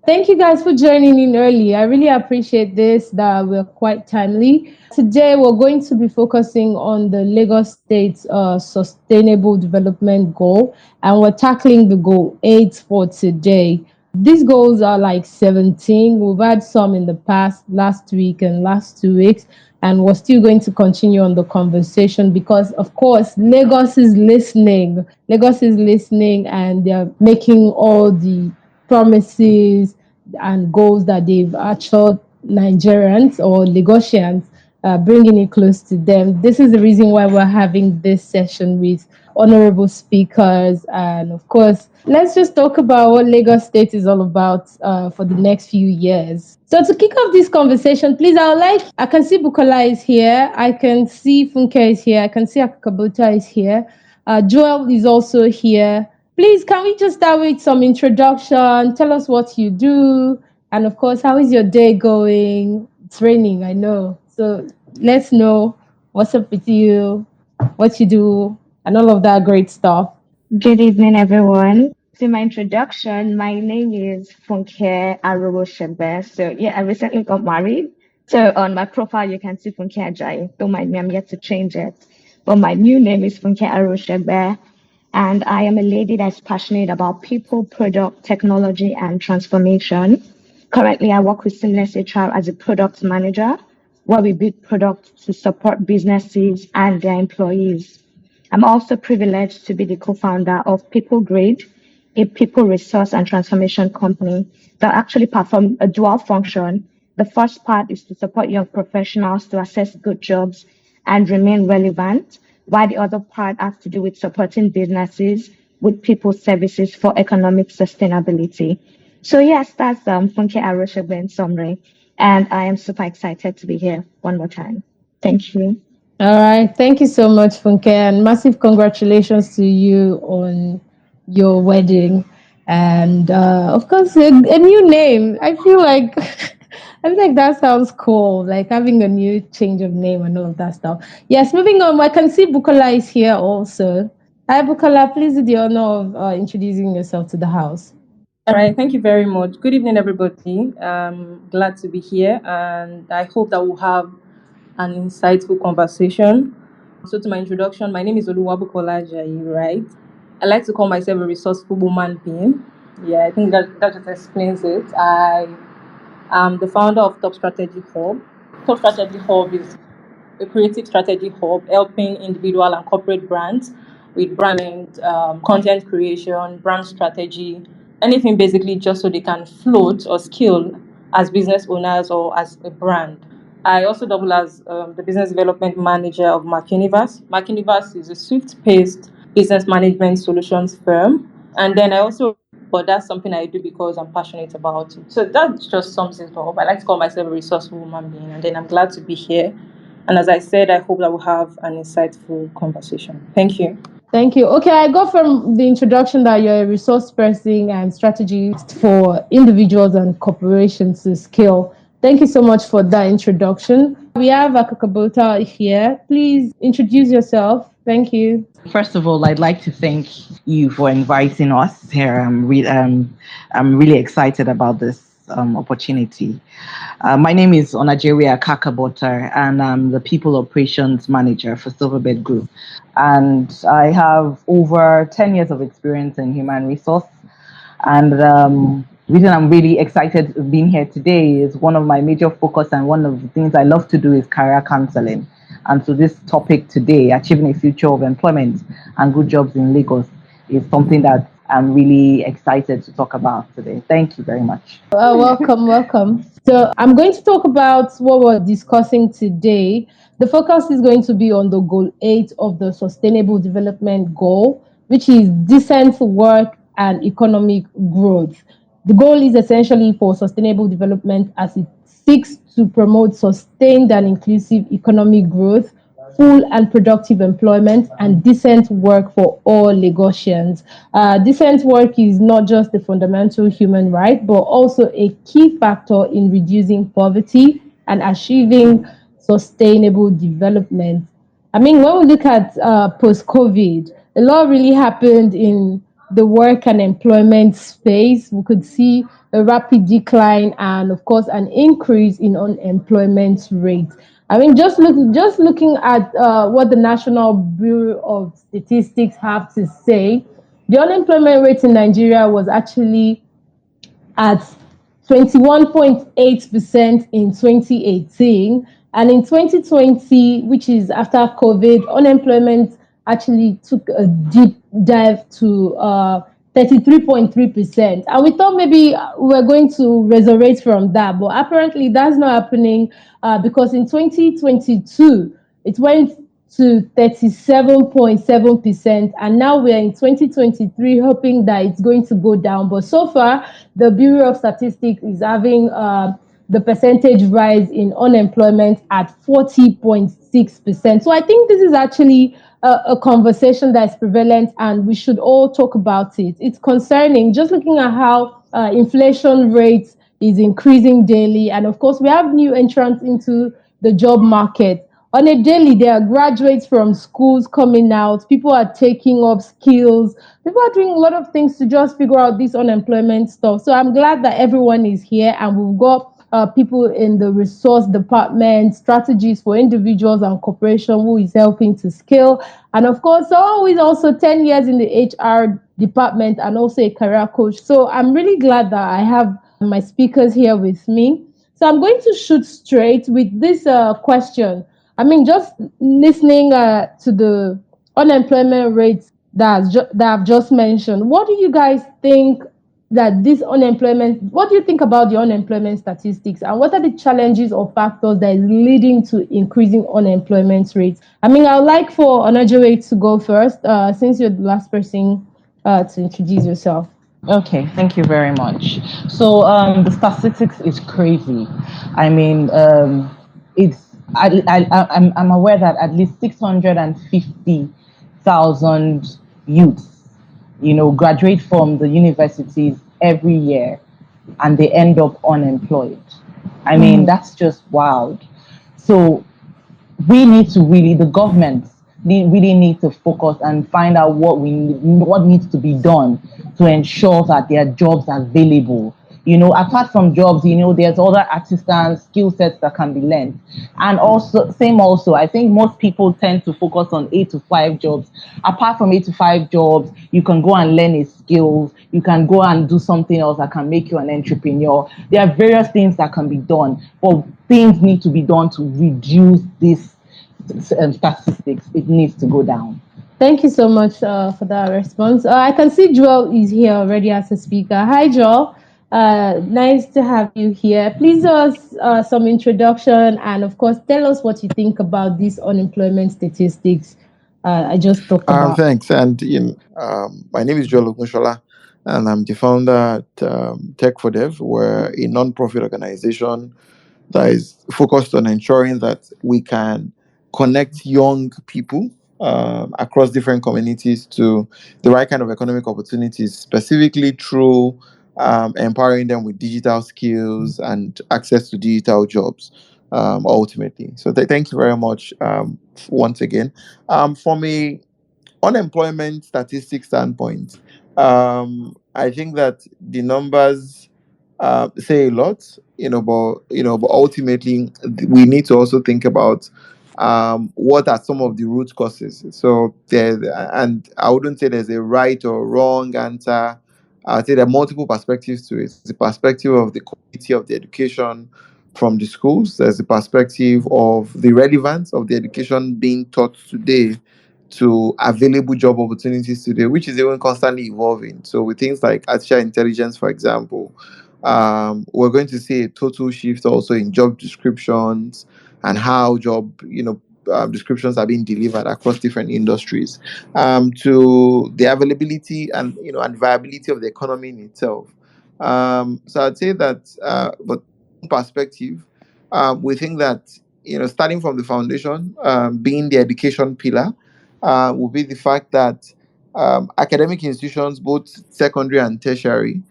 Thank you guys for joining in early. I really appreciate this, that we're quite timely. Today, we're going to be focusing on the Lagos State's Sustainable Development Goal, and we're tackling the goal 8 for today. These goals are like 17. We've had some in the past, last week and last 2 weeks, and we're still going to continue on the conversation because, of course, Lagos is listening. Lagos is listening, and they're making all the promises and goals that they've assured Nigerians or Lagosians, bringing it close to them. This is the reason why we're having this session with honorable speakers. And of course, let's just talk about what Lagos State is all about for the next few years. So to kick off this conversation, please, I can see Bukola is here. I can see Funke is here. I can see Akabuta is here. Joel is also here. Please, can we just start with some introduction? Tell us what you do. And of course, how is your day going? It's raining, I know. So let's know what's up with you, what you do, and all of that great stuff. Good evening, everyone. To my introduction, my name is Funke Arowoshebe. So, yeah, I recently got married. So, on my profile, you can see Funke Ajayi. Don't mind me, I'm yet to change it. But my new name is Funke Arowoshebe. And I am a lady that's passionate about people, product, technology, and transformation. Currently, I work with Seamless HR as a product manager, where we build products to support businesses and their employees. I'm also privileged to be the co-founder of People Grade, a people resource and transformation company that actually perform a dual function. The first part is to support young professionals to assess good jobs and remain relevant, while the other part has to do with supporting businesses with people services for economic sustainability. So yes, that's Funke Aroshegbe in summary, and I am super excited to be here one more time. Thank you. All right. Thank you so much, Funke, and massive congratulations to you on your wedding. And of course, a new name. I feel like I feel like that sounds cool, like having a new change of name and all of that stuff. Yes, moving on. I can see Bukola is here also. Hi, Bukola. Please do the honor of introducing yourself to the house. All right, thank you very much. Good evening, everybody. Glad to be here, and I hope that we'll have an insightful conversation. So, to my introduction, my name is Oluwabukola Ajayi, right? I like to call myself a resourceful woman being. Yeah, I think that just explains it. I am the founder of Top Strategy Hub. Top Strategy Hub is a creative strategy hub helping individual and corporate brands with branding, content creation, brand strategy, anything basically just so they can float or scale as business owners or as a brand. I also double as the business development manager of Markiniverse. Markiniverse is a swift-paced business management solutions firm. And then I also, but that's something I do because I'm passionate about it. So that just sums it up. I like to call myself a resourceful woman being, and then I'm glad to be here. And as I said, I hope that we'll have an insightful conversation. Thank you. Thank you. Okay, I got from the introduction that you're a resource person and strategist for individuals and corporations to scale. Thank you so much for that introduction. We have Akakabota here. Please introduce yourself. Thank you. First of all, I'd like to thank you for inviting us here. I'm really excited about this opportunity. My name is Onajeria Kakabota, and I'm the People Operations Manager for Silverbed Group. And I have over 10 years of experience in human resource. And reason I'm really excited being here today is one of my major focus and one of the things I love to do is career counseling. And so this topic today, achieving a future of employment and good jobs in Lagos, is something that I'm really excited to talk about today. Thank you very much. Welcome, welcome. So I'm going to talk about what we're discussing today. The focus is going to be on the goal 8 of the Sustainable Development Goal, which is decent work and economic growth. The goal is essentially for sustainable development as it seeks to promote sustained and inclusive economic growth, full and productive employment, and decent work for all Lagosians. Decent work is not just a fundamental human right, but also a key factor in reducing poverty and achieving sustainable development. I mean, when we look at post COVID, a lot really happened in the work and employment space. We could see a rapid decline and, of course, an increase in unemployment rate. I mean, just looking at what the National Bureau of Statistics have to say, the unemployment rate in Nigeria was actually at 21.8% in 2018. And in 2020, which is after COVID, unemployment actually took a deep dive to 33.3%. And we thought maybe we were going to resurrect from that, but apparently that's not happening because in 2022, it went to 37.7%, and now we're in 2023 hoping that it's going to go down. But so far, the Bureau of Statistics is having the percentage rise in unemployment at 40.6%. So I think this is actually a conversation that's prevalent, and we should all talk about it. It's concerning, just looking at how inflation rates is increasing daily, and of course, we have new entrants into the job market. On a daily, there are graduates from schools coming out. People are taking up skills. People are doing a lot of things to just figure out this unemployment stuff. So I'm glad that everyone is here, and we've got people in the resource department, strategies for individuals and corporation who is helping to scale. And of course, someone who is also 10 years in the HR department and also a career coach. So I'm really glad that I have my speakers here with me. So I'm going to shoot straight with this question. I mean, just listening to the unemployment rates that I've just mentioned, what do you guys think that this unemployment, what do you think about the unemployment statistics, and what are the challenges or factors that is leading to increasing unemployment rates? I mean, I would like for Onajowe to go first, since you're the last person to introduce yourself. Okay, thank you very much. So the statistics is crazy. I mean, I'm aware that at least 650,000 youths, graduate from the universities every year, and they end up unemployed. I mean, that's just wild. So we need to really, the government really need to focus and find out what needs to be done to ensure that there are jobs available. Apart from jobs, there's other artisans, skill sets that can be learned. And also, I think most people tend to focus on 8 to 5 jobs. Apart from 8 to 5 jobs, you can go and learn a skill. You can go and do something else that can make you an entrepreneur. There are various things that can be done, but things need to be done to reduce this statistics. It needs to go down. Thank you so much for that response. I can see Joel is here already as a speaker. Hi, Joel. Nice to have you here. Please do us some introduction, and of course, tell us what you think about these unemployment statistics I just talked about. Thanks. And my name is Joel Ogunshola, and I'm the founder at Tech for Dev. We're a non-profit organization that is focused on ensuring that we can connect young people across different communities to the right kind of economic opportunities, specifically through empowering them with digital skills and access to digital jobs, ultimately. So thank you very much once again. From a unemployment statistics standpoint, I think that the numbers say a lot, but ultimately we need to also think about what are some of the root causes. So there, and I wouldn't say there's a right or wrong answer. I'd say there are multiple perspectives to it. The perspective of the quality of the education from the schools. There's the perspective of the relevance of the education being taught today to available job opportunities today, which is even constantly evolving. So with things like artificial intelligence, for example, we're going to see a total shift also in job descriptions and how job, descriptions are being delivered across different industries, to the availability and viability of the economy in itself. So I'd say that, but perspective, we think that starting from the foundation, being the education pillar, will be the fact that academic institutions, both secondary and tertiary,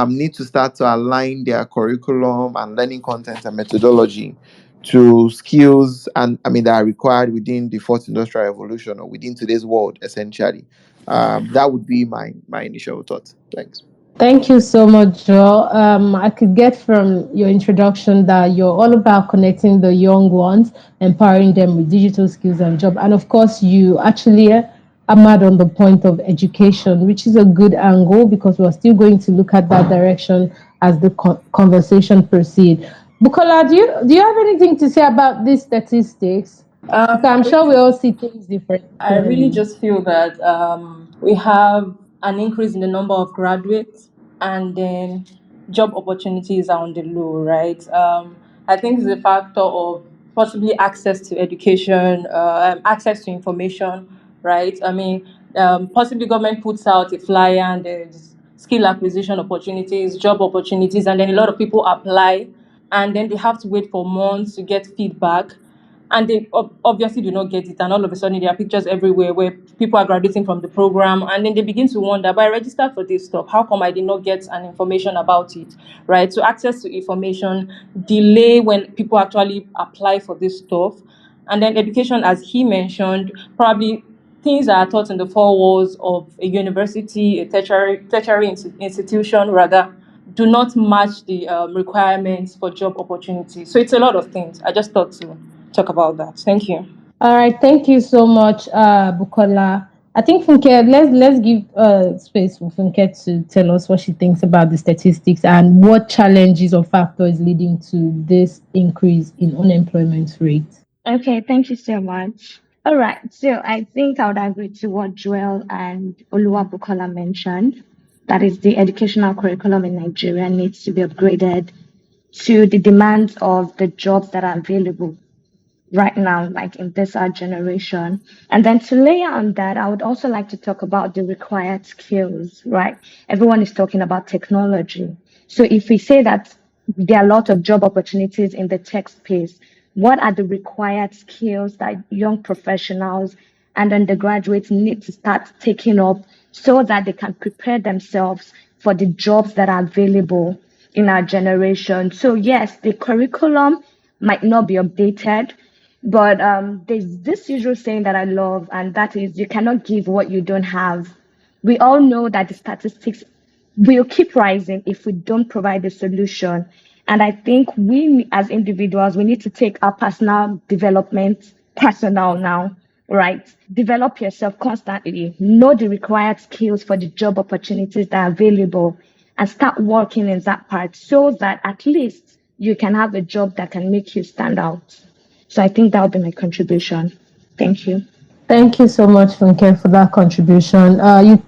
need to start to align their curriculum and learning content and methodology to skills that are required within the fourth industrial revolution or within today's world, essentially. That would be my initial thought. Thanks. Thank you so much, Joel. I could get from your introduction that you're all about connecting the young ones, empowering them with digital skills and job. And of course, you actually hammered on the point of education, which is a good angle because we're still going to look at that direction as the conversation proceeds. Bukola, do you have anything to say about these statistics? Because I'm sure we all see things I really differently. just feel that we have an increase in the number of graduates, and then job opportunities are on the low, right? I think it's a factor of possibly access to education, access to information, right? I mean, possibly government puts out a flyer and there's skill acquisition opportunities, job opportunities, and then a lot of people apply, and then they have to wait for months to get feedback, and they obviously do not get it, and all of a sudden there are pictures everywhere where people are graduating from the program, and then they begin to wonder, but I registered for this stuff, how come I did not get an information about it, right? So access to information, delay when people actually apply for this stuff, and then education, as he mentioned, probably things that are taught in the four walls of a university, a tertiary institution rather, do not match the requirements for job opportunities. So it's a lot of things. I just thought to talk about that. Thank you. All right, thank you so much, Bukola. I think Funke, let's give space for Funke to tell us what she thinks about the statistics and what challenges or factors leading to this increase in unemployment rate. Okay, thank you so much. All right, so I think I would agree to what Joel and Oluwabukola mentioned. That is, the educational curriculum in Nigeria needs to be upgraded to the demands of the jobs that are available right now, like in this our generation. And then to layer on that, I would also like to talk about the required skills, right? Everyone is talking about technology. So if we say that there are a lot of job opportunities in the tech space, what are the required skills that young professionals and undergraduates need to start taking up so that they can prepare themselves for the jobs that are available in our generation? So yes, the curriculum might not be updated, but there's this usual saying that I love, and that is, you cannot give what you don't have. We all know that the statistics will keep rising if we don't provide a solution. And I think we, as individuals, we need to take our personal development personal now, right? Develop yourself constantly, know the required skills for the job opportunities that are available, and start working in that part so that at least you can have a job that can make you stand out. So I think that would be my contribution. Thank you. Thank you so much, Funke, for that contribution.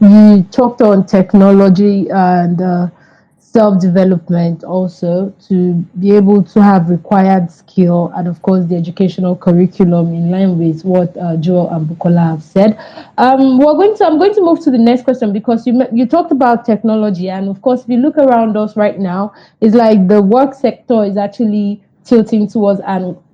You talked on technology and self development also to be able to have required skill and, of course, the educational curriculum in line with what Joel and Bukola have said. I'm going to move to the next question because you talked about technology, and of course, if you look around us right now, it's like the work sector is actually tilting towards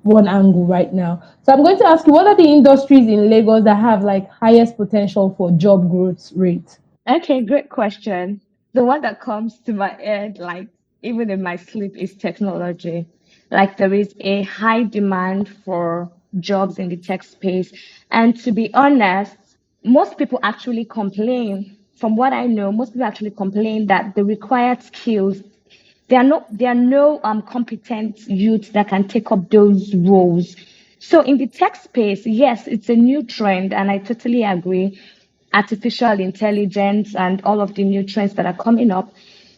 one angle right now. So I'm going to ask you, what are the industries in Lagos that have like highest potential for job growth rate? Okay, great question. The one that comes to my head, like even in my sleep, is technology. Like there is a high demand for jobs in the tech space. And to be honest, most people actually complain. From what I know, most people actually complain that the required skills, there are no competent youths that can take up those roles. So in the tech space, yes, it's a new trend, and I totally agree. Artificial intelligence and all of the new trends that are coming up.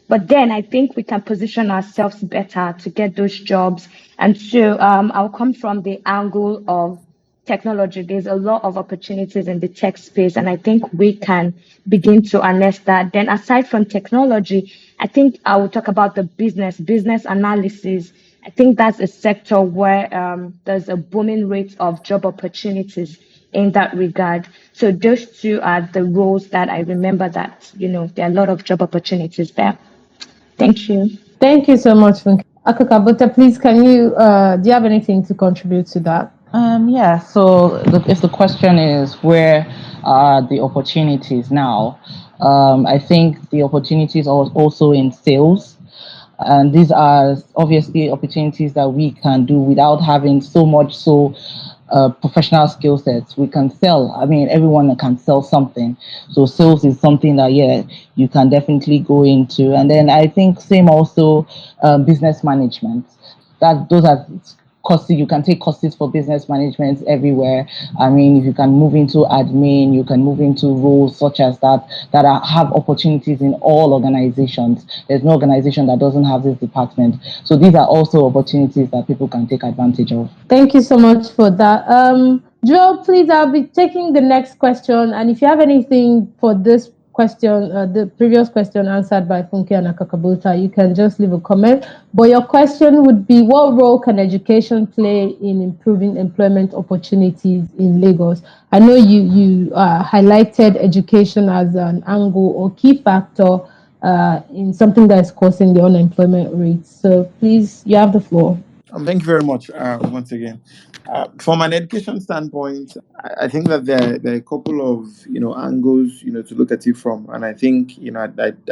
But then I think we can position ourselves better to get those jobs. And so I'll come from the angle of technology. There's a lot of opportunities in the tech space, and I think we can begin to harness that. Then, aside from technology, I think I will talk about the business analysis. I think that's a sector where there's a booming rate of job opportunities in that regard. So those two are the roles that I remember that, there are a lot of job opportunities there. Thank you. Thank you so much, Funke. Akakabota, please, do you have anything to contribute to that? Yeah, so if the question is where are the opportunities now, I think the opportunities are also in sales. And these are obviously opportunities that we can do without having so much professional skill sets. We can sell. I mean, everyone can sell something. So sales is something that, yeah, you can definitely go into. And then I think same also business management. That those are courses. You can take courses for business management everywhere. I mean, if you can move into admin, you can move into roles such as that have opportunities in all organizations. There's no organization that doesn't have this department. So these are also opportunities that people can take advantage of. Thank you so much for that. Joe, please, I'll be taking the next question. And if you have anything for this question, the previous question answered by Funke and Akakabuta, you can just leave a comment. But your question would be, what role can education play in improving employment opportunities in Lagos? I know you highlighted education as an angle or key factor in something that is causing the unemployment rate. So please, you have the floor. Thank you very much once again. From an education standpoint, I think that there are a couple of angles to look at it from, and I think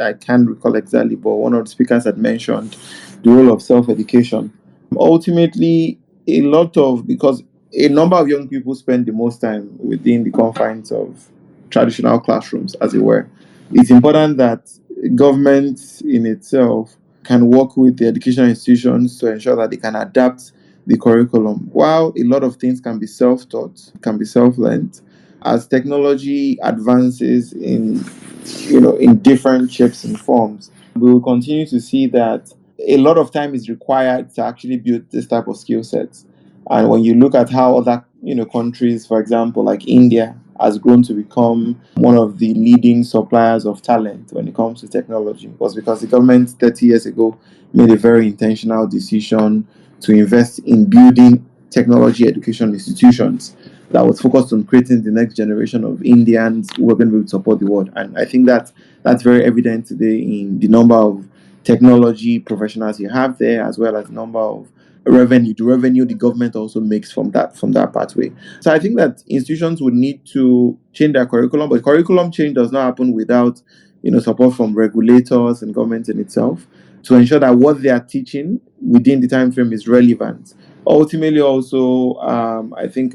I can't recall exactly, but one of the speakers had mentioned the role of self education. Ultimately, a lot of because a number of young people spend the most time within the confines of traditional classrooms, as it were. It's important that government in itself can work with the education institutions to ensure that they can adapt the curriculum. While a lot of things can be self-taught, can be self-learned, as technology advances in different shapes and forms, we will continue to see that a lot of time is required to actually build this type of skill sets. And when you look at how other countries, for example, like India, has grown to become one of the leading suppliers of talent when it comes to technology, was because the government 30 years ago made a very intentional decision to invest in building technology education institutions that was focused on creating the next generation of Indians who are going to be able to support the world. And I think that that's very evident today in the number of technology professionals you have there, as well as the number of revenue the government also makes from that pathway. So I think that institutions would need to change their curriculum, but curriculum change does not happen without support from regulators and government in itself to ensure that what they are teaching within the time frame is relevant. Ultimately, also, I think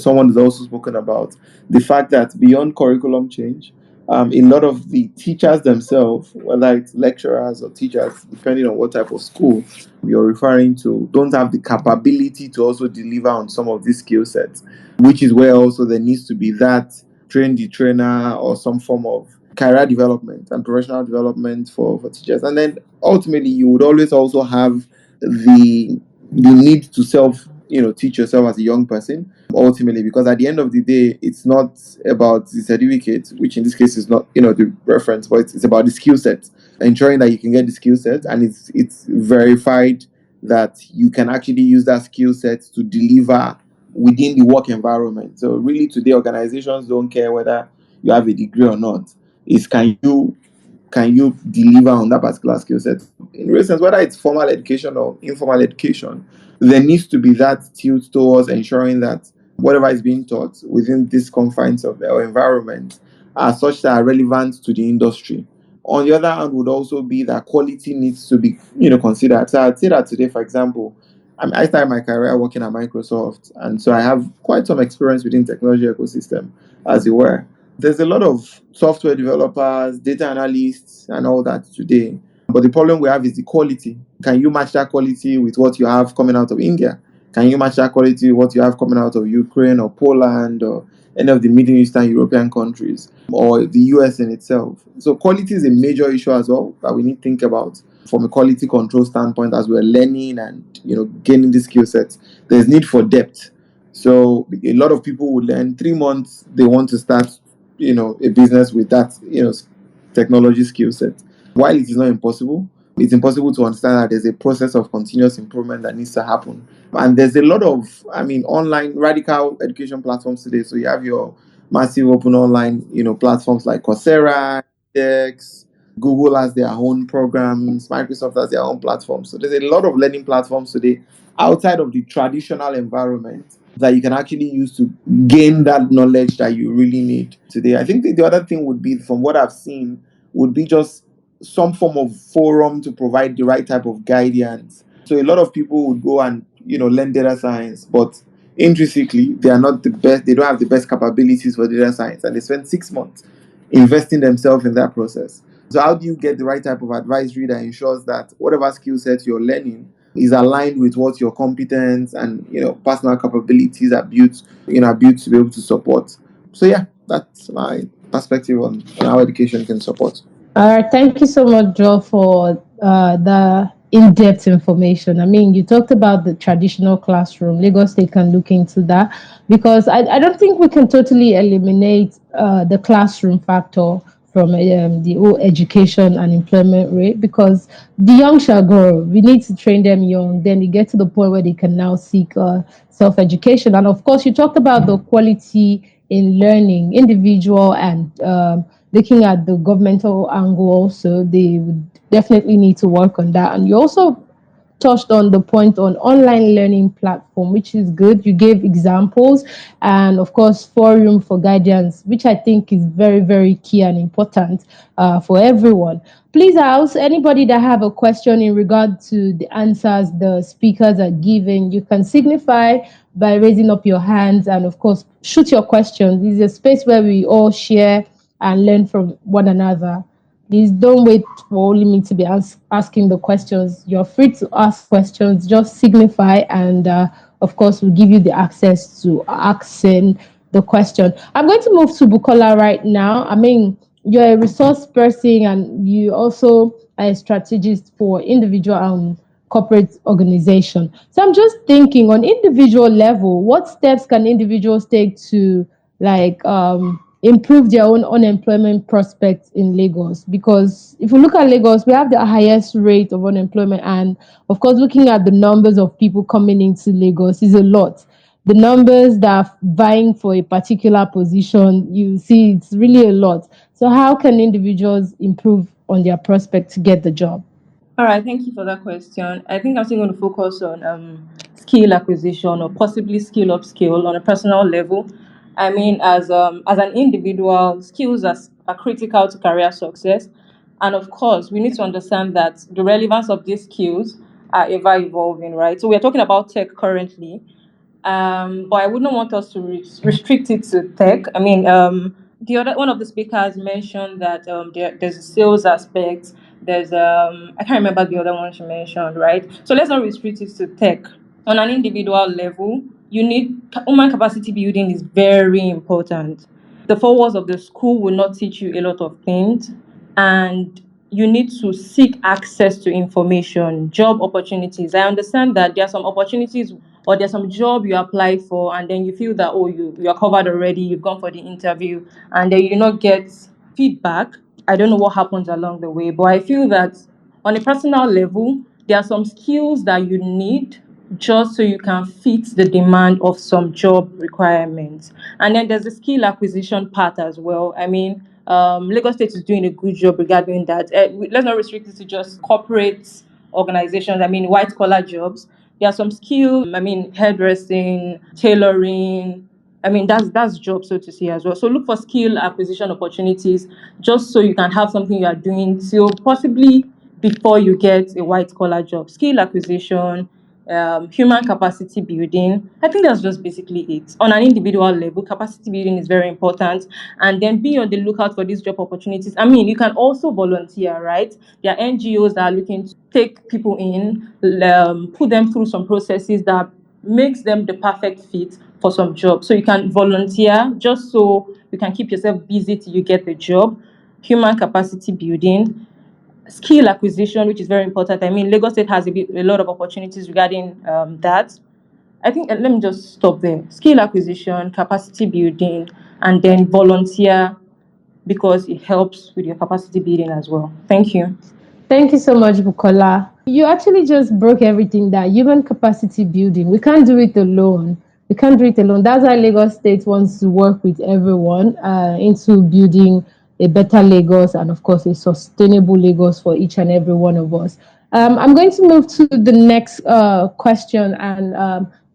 someone has also spoken about the fact that beyond curriculum change, a lot of the teachers themselves, whether it's lecturers or teachers, depending on what type of school you're referring to, don't have the capability to also deliver on some of these skill sets, which is where also there needs to be that train the trainer or some form of career development and professional development for teachers. And then ultimately, you would always also have the need to teach yourself as a young person, ultimately, because at the end of the day, it's not about the certificate, which in this case is not the reference, but it's about the skill set, ensuring that you can get the skill set and it's verified that you can actually use that skill set to deliver within the work environment. So really today, organizations don't care whether you have a degree or not. It's can you deliver on that particular skill set? In real sense, whether it's formal education or informal education, there needs to be that tilt towards ensuring that whatever is being taught within these confines of our environment are such that are relevant to the industry. On the other hand, would also be that quality needs to be considered. So I'd say that today, for example, I started my career working at Microsoft, and so I have quite some experience within technology ecosystem, as it were. There's a lot of software developers, data analysts, and all that today. But the problem we have is the quality. Can you match that quality with what you have coming out of India? Can you match that quality with what you have coming out of Ukraine or Poland or any of the Middle Eastern European countries or the US in itself? So quality is a major issue as well that we need to think about from a quality control standpoint as we're learning and gaining the skill sets. There's need for depth. So a lot of people would learn 3 months, they want to start a business with that technology skill set. While it is not impossible, it's impossible to understand that there's a process of continuous improvement that needs to happen. And there's a lot of, online radical education platforms today. So you have your massive open online, platforms like Coursera, edX, Google has their own programs, Microsoft has their own platforms. So there's a lot of learning platforms today outside of the traditional environment that you can actually use to gain that knowledge that you really need today. I think the other thing would be, from what I've seen, would be just some form of forum to provide the right type of guidance. So a lot of people would go and learn data science, but intrinsically they are not the best, they don't have the best capabilities for data science, and they spend 6 months investing themselves in that process. So how do you get the right type of advisory that ensures that whatever skill set you're learning is aligned with what your competence and personal capabilities are built, are built to be able to support? So yeah, that's my perspective on how education can support. All right, thank you so much, Joe, for the in-depth information. I mean, you talked about the traditional classroom. Lagos State can look into that because I don't think we can totally eliminate the classroom factor from the whole education and employment rate, because the young shall grow. We need to train them young. Then you get to the point where they can now seek self-education. And of course, you talked about the quality in learning, individual and looking at the governmental angle also, they would definitely need to work on that. And you also touched on the point on online learning platform, which is good. You gave examples, and of course forum for guidance, which I think is very, very key and important for everyone. Please ask anybody that have a question in regard to the answers the speakers are giving. You can signify by raising up your hands, and of course shoot your questions. This is a space where we all share and learn from one another. Please don't wait for only me to be asking the questions. You're free to ask questions. Just signify, and of course, we'll give you the access to asking the question. I'm going to move to Bukola right now. I mean, you're a resource person, and you also are a strategist for individual and corporate organization. So I'm just thinking, on individual level, what steps can individuals take to like improve their own unemployment prospects in Lagos? Because if you look at Lagos, we have the highest rate of unemployment, and of course, looking at the numbers of people coming into Lagos is a lot. The numbers that are vying for a particular position, you see, it's really a lot. So, how can individuals improve on their prospect to get the job? All right, thank you for that question. I think I'm still going to focus on skill acquisition or possibly skill upskill on a personal level. I mean, as an individual, skills are critical to career success, and of course, we need to understand that the relevance of these skills are ever evolving, right? So we're talking about tech currently, but I wouldn't want us to restrict it to tech. I mean, the other one of the speakers mentioned that there's a sales aspect. There's I can't remember the other one she mentioned, right? So let's not restrict it to tech. On an individual level, you need human capacity building is very important. The four walls of the school will not teach you a lot of things, and you need to seek access to information, job opportunities. I understand that there are some opportunities or there's some job you apply for, and then you feel that, oh, you're covered already, you've gone for the interview, and then you do not get feedback. I don't know what happens along the way, but I feel that on a personal level, there are some skills that you need just so you can fit the demand of some job requirements. And then there's the skill acquisition part as well. I mean, Lagos State is doing a good job regarding that. Let's not restrict it to just corporate organizations. I mean, white collar jobs. There are some skills. I mean, hairdressing, tailoring. I mean, that's job, so to say, as well. So look for skill acquisition opportunities just so you can have something you are doing till possibly before you get a white collar job. Skill acquisition, human capacity building. I think that's just basically it. On an individual level, capacity building is very important. And then be on the lookout for these job opportunities. I mean, you can also volunteer, right? There are NGOs that are looking to take people in, put them through some processes that makes them the perfect fit for some job. So you can volunteer just so you can keep yourself busy till you get the job. Human capacity building, skill acquisition, which is very important. I mean, Lagos State has a lot of opportunities regarding that. I think let me just stop there. Skill acquisition, capacity building, and then volunteer because it helps with your capacity building as well. Thank you. Thank you so much, Bukola. You actually just broke everything down. Human capacity building. We can't do it alone. We can't do it alone. That's why Lagos State wants to work with everyone into building a better Lagos and, of course, a sustainable Lagos for each and every one of us. I'm going to move to the next question, and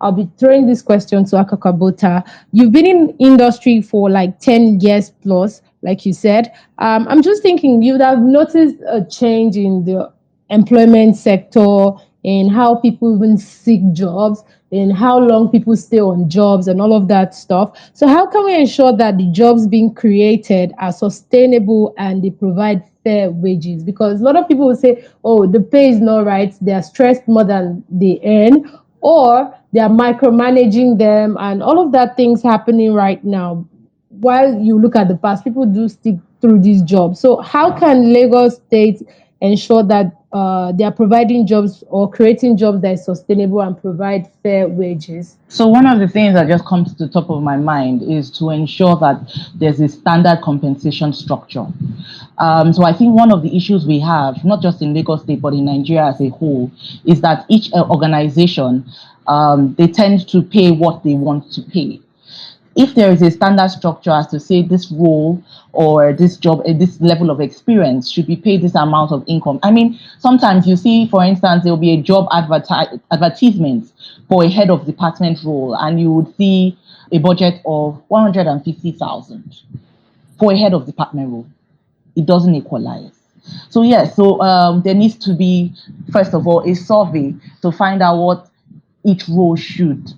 I'll be throwing this question to Akakabota. You've been in industry for like 10 years plus, like you said. I'm just thinking you would have noticed a change in the employment sector and how people even seek jobs. in how long people stay on jobs and all of that stuff. So how can we ensure that the jobs being created are sustainable and they provide fair wages? Because a lot of people will say, oh, the pay is not right, they are stressed more than they earn, or they are micromanaging them, and all of that things happening right now. While you look at the past, people do stick through these jobs. So how can Lagos State ensure that they are providing jobs or creating jobs that is sustainable and provide fair wages? So one of the things that just comes to the top of my mind is to ensure that there's a standard compensation structure. So I think one of the issues we have, not just in Lagos State, but in Nigeria as a whole, is that each organization, they tend to pay what they want to pay. If there is a standard structure as to say this role or this job, this level of experience should be paid this amount of income. I mean, sometimes you see, for instance, there will be a job advertisement for a head of department role, and you would see a budget of 150,000 for a head of department role. It doesn't equalize. So yes, so there needs to be, first of all, a survey to find out what each role should,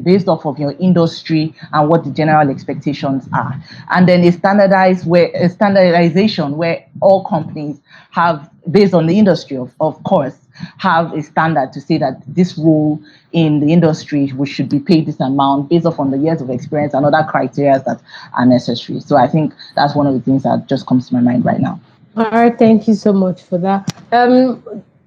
based off of your industry and what the general expectations are, and then a standardization where all companies have, based on the industry, of course, have a standard to say that this role in the industry we should be paid this amount based off on the years of experience and other criteria that are necessary. So I think that's one of the things that just comes to my mind right now. All right, thank you so much for that.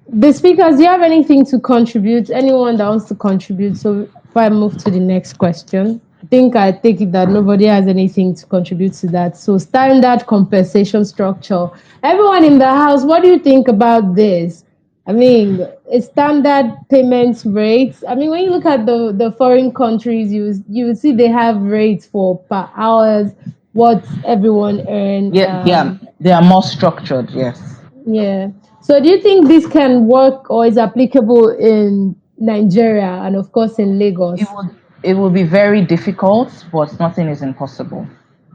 The speakers, do you have anything to contribute? Anyone that wants to contribute? So if I move to the next question, I take it that nobody has anything to contribute to that. So standard compensation structure. Everyone in the house, what do you think about this? I mean, a standard payment rates. I mean, when you look at the foreign countries, you see they have rates for per hours, what everyone earn. Yeah, they are more structured. Yes. Yeah. So do you think this can work or is applicable in Nigeria and of course in It Lagos? would it would be very difficult, but nothing is impossible.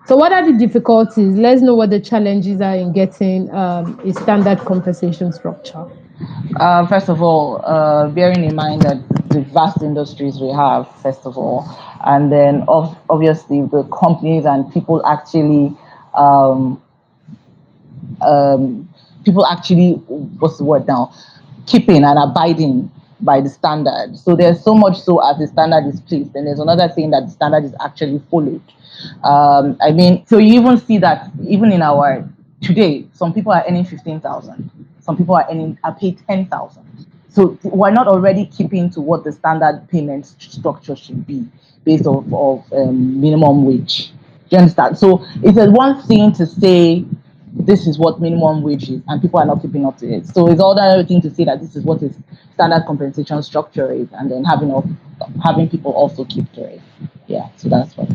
So what are the difficulties? Let's know what the challenges are in getting a standard compensation structure. First of all, bearing in mind that the vast industries we have, first of all, and then obviously the companies and um, people actually, what's the word now, keeping and abiding by the standard. So there's so much so as the standard is placed, and there's another thing that the standard is actually followed. I mean, so you even see that even in our today, some people are earning 15,000, some people are paid 10,000. So we're not already keeping to what the standard payment structure should be based of minimum wage. Do you understand? So it's a one thing to say this is what minimum wage is, and people are not keeping up to it. So it's all the other thing to say that this is what is standard compensation structure is, and then having people also keep to it. Yeah, so that's what.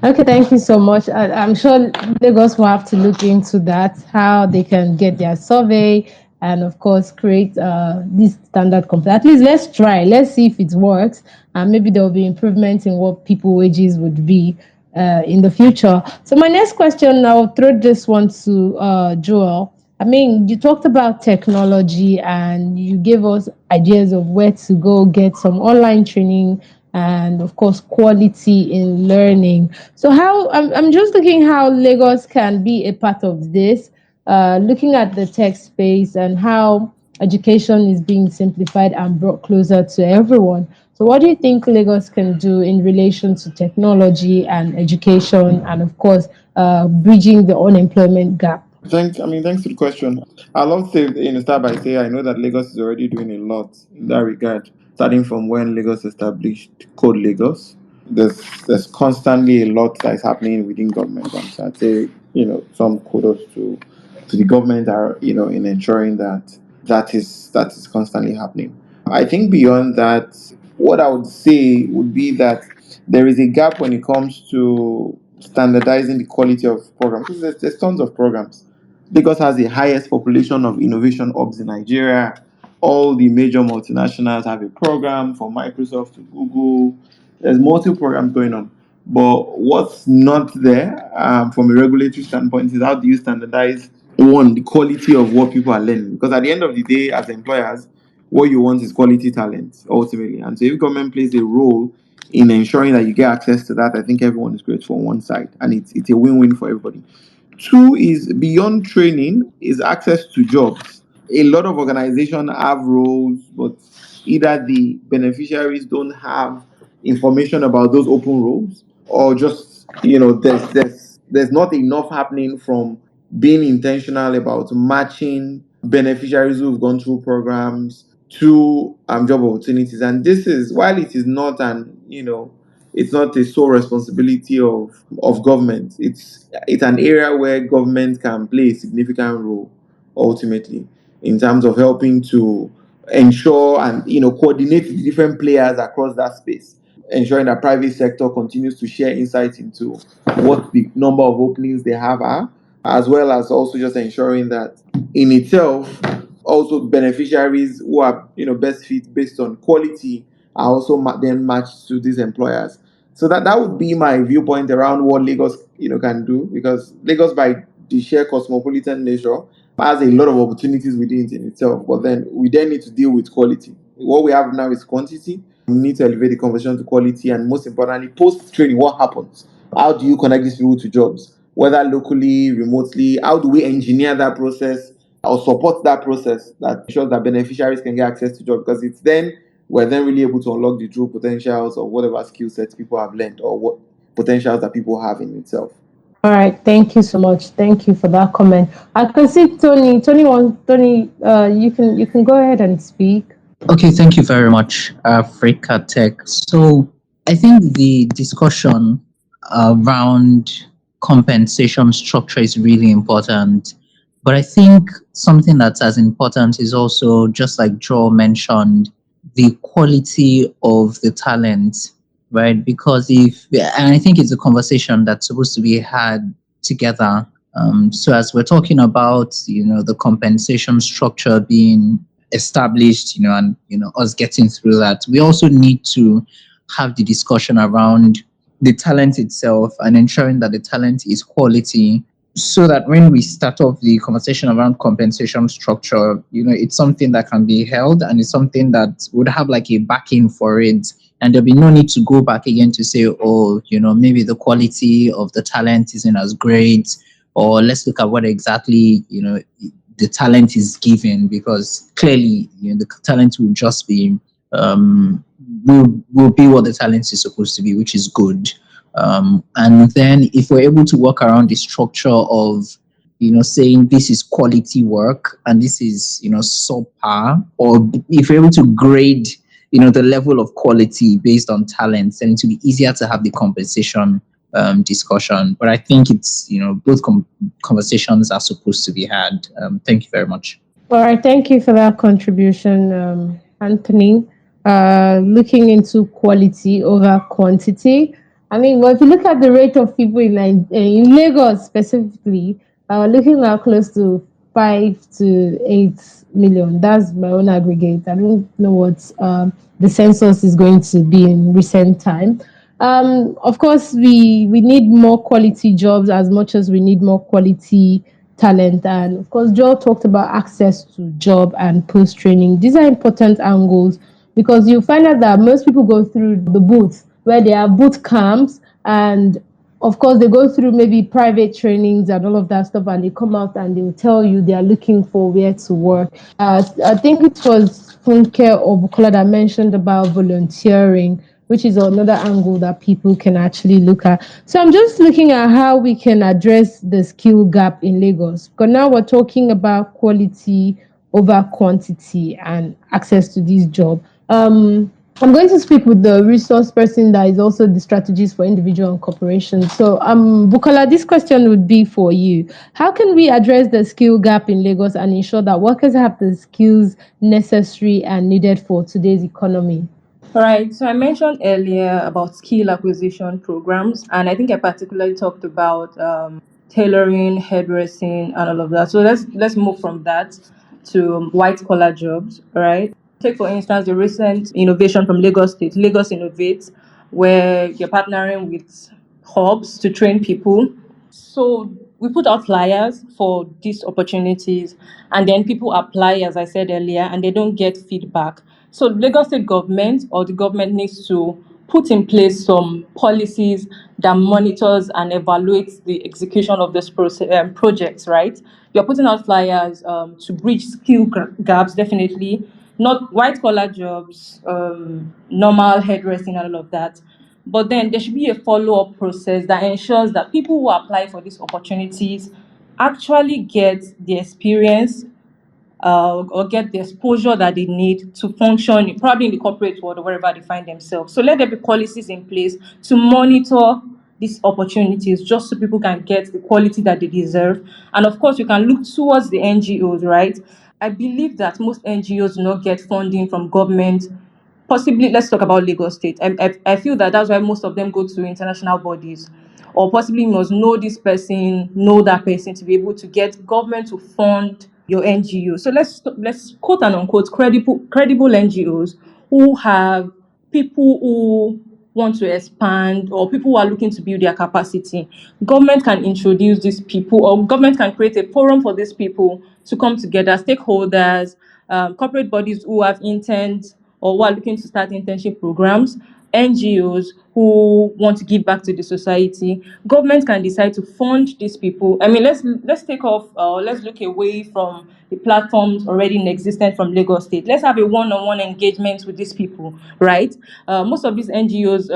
Okay, thank you so much. I'm sure Lagos will have to look into that, how they can get their survey and, of course, create this standard company. At least let's try. Let's see if it works. And maybe there will be improvements in what people wages would be in the future. So my next question, I'll throw this one to Joel. I mean, you talked about technology and you gave us ideas of where to go get some online training and of course quality in learning. So how I'm just looking how Lagos can be a part of this, looking at the tech space and how education is being simplified and brought closer to everyone. So what do you think Lagos can do in relation to technology and education and of course bridging the unemployment gap? Thanks for the question. I love to start by saying I know that Lagos is already doing a lot in that regard. Starting from when Lagos established Code Lagos, there's constantly a lot that is happening within government. And so I'd say some kudos to the government are in ensuring that is constantly happening. I think beyond that, what I would say would be that there is a gap when it comes to standardizing the quality of programs. Because there's tons of programs. Lagos has the highest population of innovation hubs in Nigeria. All the major multinationals have a program from Microsoft to Google. There's multiple programs going on. But what's not there from a regulatory standpoint is how do you standardize, one, the quality of what people are learning? Because at the end of the day, as employers, what you want is quality talent ultimately. And so if government plays a role in ensuring that you get access to that, I think everyone is grateful on one side, and it's a win-win for everybody. Two is beyond training is access to jobs. A lot of organizations have roles, but either the beneficiaries don't have information about those open roles, or just there's not enough happening from being intentional about matching beneficiaries who've gone through programs to job opportunities. And this is, while it is not it's not a sole responsibility of government. It's an area where government can play a significant role ultimately in terms of helping to ensure and coordinate the different players across that space, ensuring that private sector continues to share insights into what the number of openings they have are, as well as also just ensuring that in itself also beneficiaries who are best fit based on quality are also then matched to these employers. So that would be my viewpoint around what Lagos can do, because Lagos, by the sheer cosmopolitan nature, has a lot of opportunities within it in itself. But then we then need to deal with quality. What we have now is quantity. We need to elevate the conversation to quality, and most importantly, post training, what happens? How do you connect these people to jobs, whether locally, remotely? How do we engineer that process or support that process that ensures that beneficiaries can get access to jobs? Because it's then we're then really able to unlock the true potentials of whatever skill sets people have learned, or what potentials that people have in itself. All right, thank you so much. Thank you for that comment. I can see Tony. Tony. You can go ahead and speak. Okay, thank you very much, Africa Tech. So I think the discussion around compensation structure is really important. But I think something that's as important is also, just like Joel mentioned, the quality of the talent, right? Because and I think it's a conversation that's supposed to be had together. So as we're talking about, the compensation structure being established, and us getting through that, we also need to have the discussion around the talent itself and ensuring that the talent is quality, so that when we start off the conversation around compensation structure, it's something that can be held, and it's something that would have like a backing for it, and there'll be no need to go back again to say, oh, maybe the quality of the talent isn't as great, or let's look at what exactly the talent is given, because clearly the talent will just be will be what the talent is supposed to be, which is good. And then if we're able to work around the structure of saying this is quality work and this is subpar, or if we're able to grade the level of quality based on talent, then it will be easier to have the compensation discussion. But I think it's both conversations are supposed to be had. Thank you very much. All right, thank you for that contribution, Anthony. Looking into quality over quantity. I mean, well, if you look at the rate of people in Lagos specifically, looking at close to 5 to 8 million. That's my own aggregate. I don't know what the census is going to be in recent time. Of course, we need more quality jobs as much as we need more quality talent. And of course, Joel talked about access to job and post training. These are important angles because you find out that most people go through the booth where they have boot camps, and of course they go through maybe private trainings and all of that stuff, and they come out and they will tell you they are looking for where to work. I think it was Funke or Bukola that mentioned about volunteering, which is another angle that people can actually look at. So I'm just looking at how we can address the skill gap in Lagos. Because now we're talking about quality over quantity and access to this job. I'm going to speak with the resource person that is also the strategist for individual and corporations. So, Bukola, this question would be for you. How can we address the skill gap in Lagos and ensure that workers have the skills necessary and needed for today's economy? All right, so I mentioned earlier about skill acquisition programs, and I think I particularly talked about tailoring, hairdressing, and all of that. So let's move from that to white collar jobs. All right, take for instance the recent innovation from Lagos State, Lagos Innovates, where you're partnering with hubs to train people. So we put out flyers for these opportunities, and then people apply, as I said earlier, and they don't get feedback. So Lagos State government or the government needs to put in place some policies that monitors and evaluates the execution of this projects, right? You're putting out flyers to bridge gaps, definitely, not white collar jobs, normal hairdressing and all of that. But then there should be a follow-up process that ensures that people who apply for these opportunities actually get the experience or get the exposure that they need to function, probably in the corporate world or wherever they find themselves. So let there be policies in place to monitor these opportunities just so people can get the quality that they deserve. And of course, you can look towards the NGOs, right? I believe that most NGOs do not get funding from government. Possibly, let's talk about Lagos State. I feel that that's why most of them go to international bodies, or possibly you must know this person, know that person to be able to get government to fund your NGO. So let's quote and unquote credible NGOs who have people who want to expand or people who are looking to build their capacity. Government can introduce these people, or government can create a forum for these people to come together, stakeholders, corporate bodies who have intent or who are looking to start internship programs, NGOs who want to give back to the society. Government can decide to fund these people. I mean, let's take off, let's look away from the platforms already in existence from Lagos State. Let's have a one-on-one engagement with these people, right? Most of these NGOs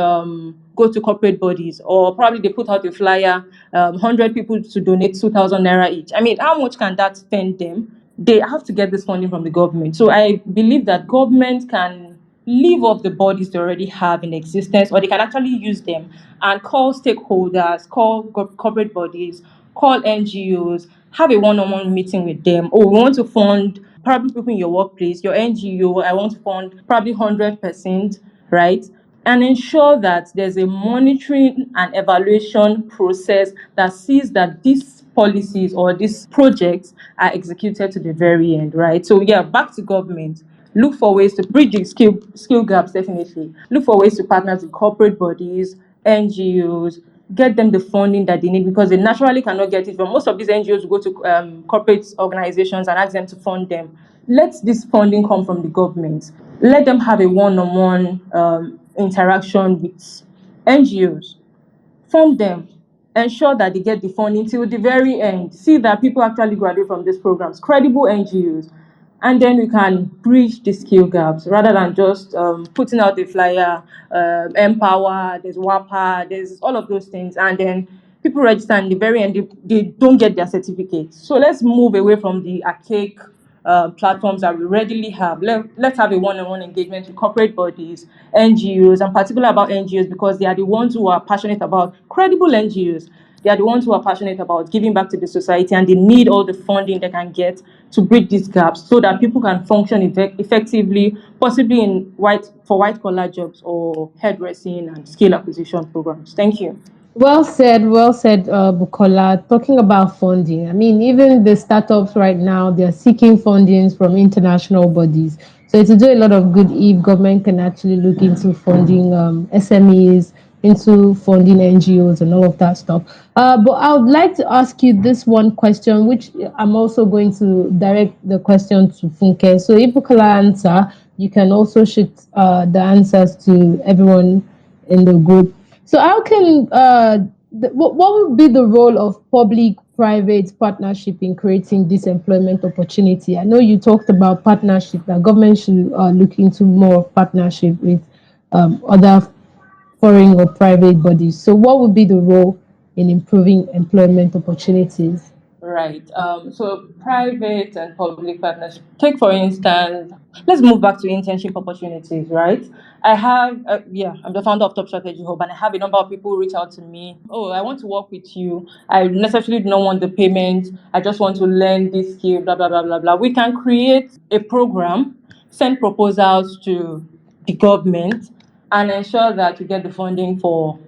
go to corporate bodies, or probably they put out a flyer, 100 people to donate 2,000 naira each. I mean, how much can that spend them? They have to get this funding from the government. So I believe that government can leave off the bodies they already have in existence, or they can actually use them and call stakeholders, call corporate bodies, call NGOs, have a one-on-one meeting with them. Oh, we want to fund probably people in your workplace, your NGO. I want to fund probably 100%, right? And ensure that there's a monitoring and evaluation process that sees that these policies or these projects are executed to the very end, right? So yeah, back to government. Look for ways to bridge the skill gaps, definitely. Look for ways to partner with corporate bodies, NGOs, get them the funding that they need, because they naturally cannot get it from most of these NGOs. Go to corporate organizations and ask them to fund them. Let this funding come from the government. Let them have a one-on-one interaction with NGOs, fund them, ensure that they get the funding till the very end, see that people actually graduate from these programs, credible NGOs, and then we can bridge the skill gaps rather than just putting out a flyer, empower, there's WAPA, there's all of those things, and then people register and in the very end they don't get their certificates. So let's move away from the archaic platforms that we readily have. Let's have a one-on-one engagement with corporate bodies, NGOs, and particularly about NGOs because they are the ones who are passionate about credible NGOs. They are the ones who are passionate about giving back to the society, and they need all the funding they can get to bridge these gaps so that people can function effectively, possibly in white collar jobs or hairdressing and skill acquisition programs. Thank you. Well said, Bukola. Talking about funding, I mean, even the startups right now, they're seeking fundings from international bodies. So it will do a lot of good if government can actually look into funding SMEs, into funding NGOs and all of that stuff. But I would like to ask you this one question, which I'm also going to direct the question to Funke. So if Bukola answer, you can also shoot the answers to everyone in the group. So how can what would be the role of public-private partnership in creating this employment opportunity? I know you talked about partnership, that government should look into more partnership with other foreign or private bodies. So what would be the role in improving employment opportunities? Right. So private and public partnership. Take for instance, let's move back to internship opportunities. Right. I have, I'm the founder of Top Strategy Hub, and I have a number of people who reach out to me. Oh, I want to work with you. I necessarily don't want the payment. I just want to learn this skill. Blah blah blah blah blah. We can create a program, send proposals to the government, and ensure that we get the funding for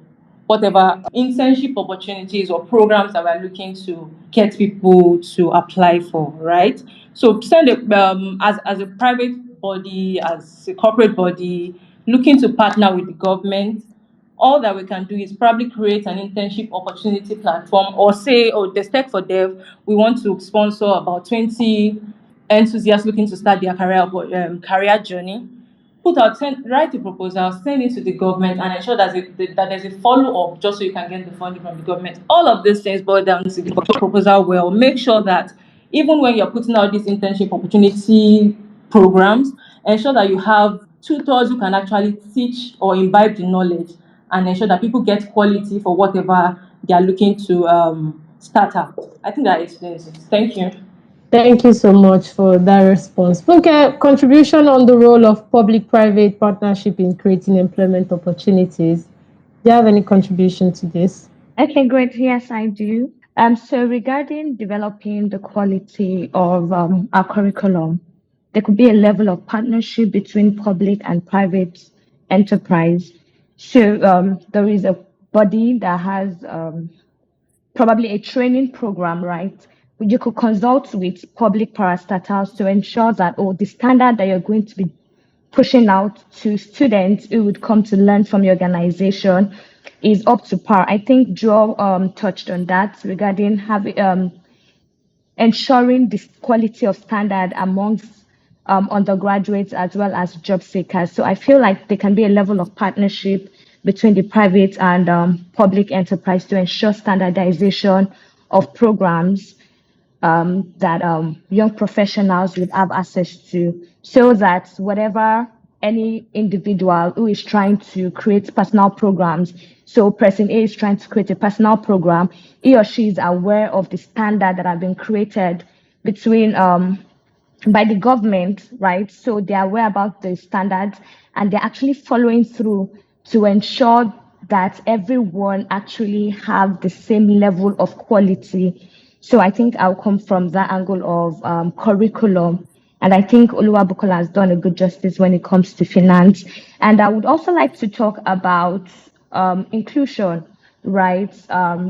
whatever internship opportunities or programs that we're looking to get people to apply for, right? So send it as a private body, as a corporate body, looking to partner with the government. all that we can do is probably create an internship opportunity platform, or say, oh, the Tech for Dev, we want to sponsor about 20 enthusiasts looking to start their career journey. Write a proposal, send it to the government, and ensure that there's a follow up, just so you can get the funding from the government. All of these things boil down to the proposal well. Make sure that even when you're putting out these internship opportunity programs, ensure that you have tutors who can actually teach or imbibe the knowledge, and ensure that people get quality for whatever they are looking to start out. I think that explains it. Thank you. Thank you so much for that response. Okay, contribution on the role of public-private partnership in creating employment opportunities. Do you have any contribution to this? Okay, great. Yes, I do. So regarding developing the quality of our curriculum, there could be a level of partnership between public and private enterprise. So there is a body that has probably a training program, right? You could consult with public parastatals to ensure that, oh, the standard that you're going to be pushing out to students who would come to learn from your organization is up to par. I think Joe touched on that regarding having ensuring this quality of standard amongst undergraduates as well as job seekers. So I feel like there can be a level of partnership between the private and public enterprise to ensure standardization of programs that young professionals would have access to, so that whatever any individual who is trying to create personal programs, so person A is trying to create a personal program, he or she is aware of the standard that have been created between by the government, right? So they are aware about the standards and they're actually following through to ensure that everyone actually have the same level of quality. So I think I'll come from that angle of curriculum. And I think Oluwabukola has done a good justice when it comes to finance. And I would also like to talk about inclusion, right?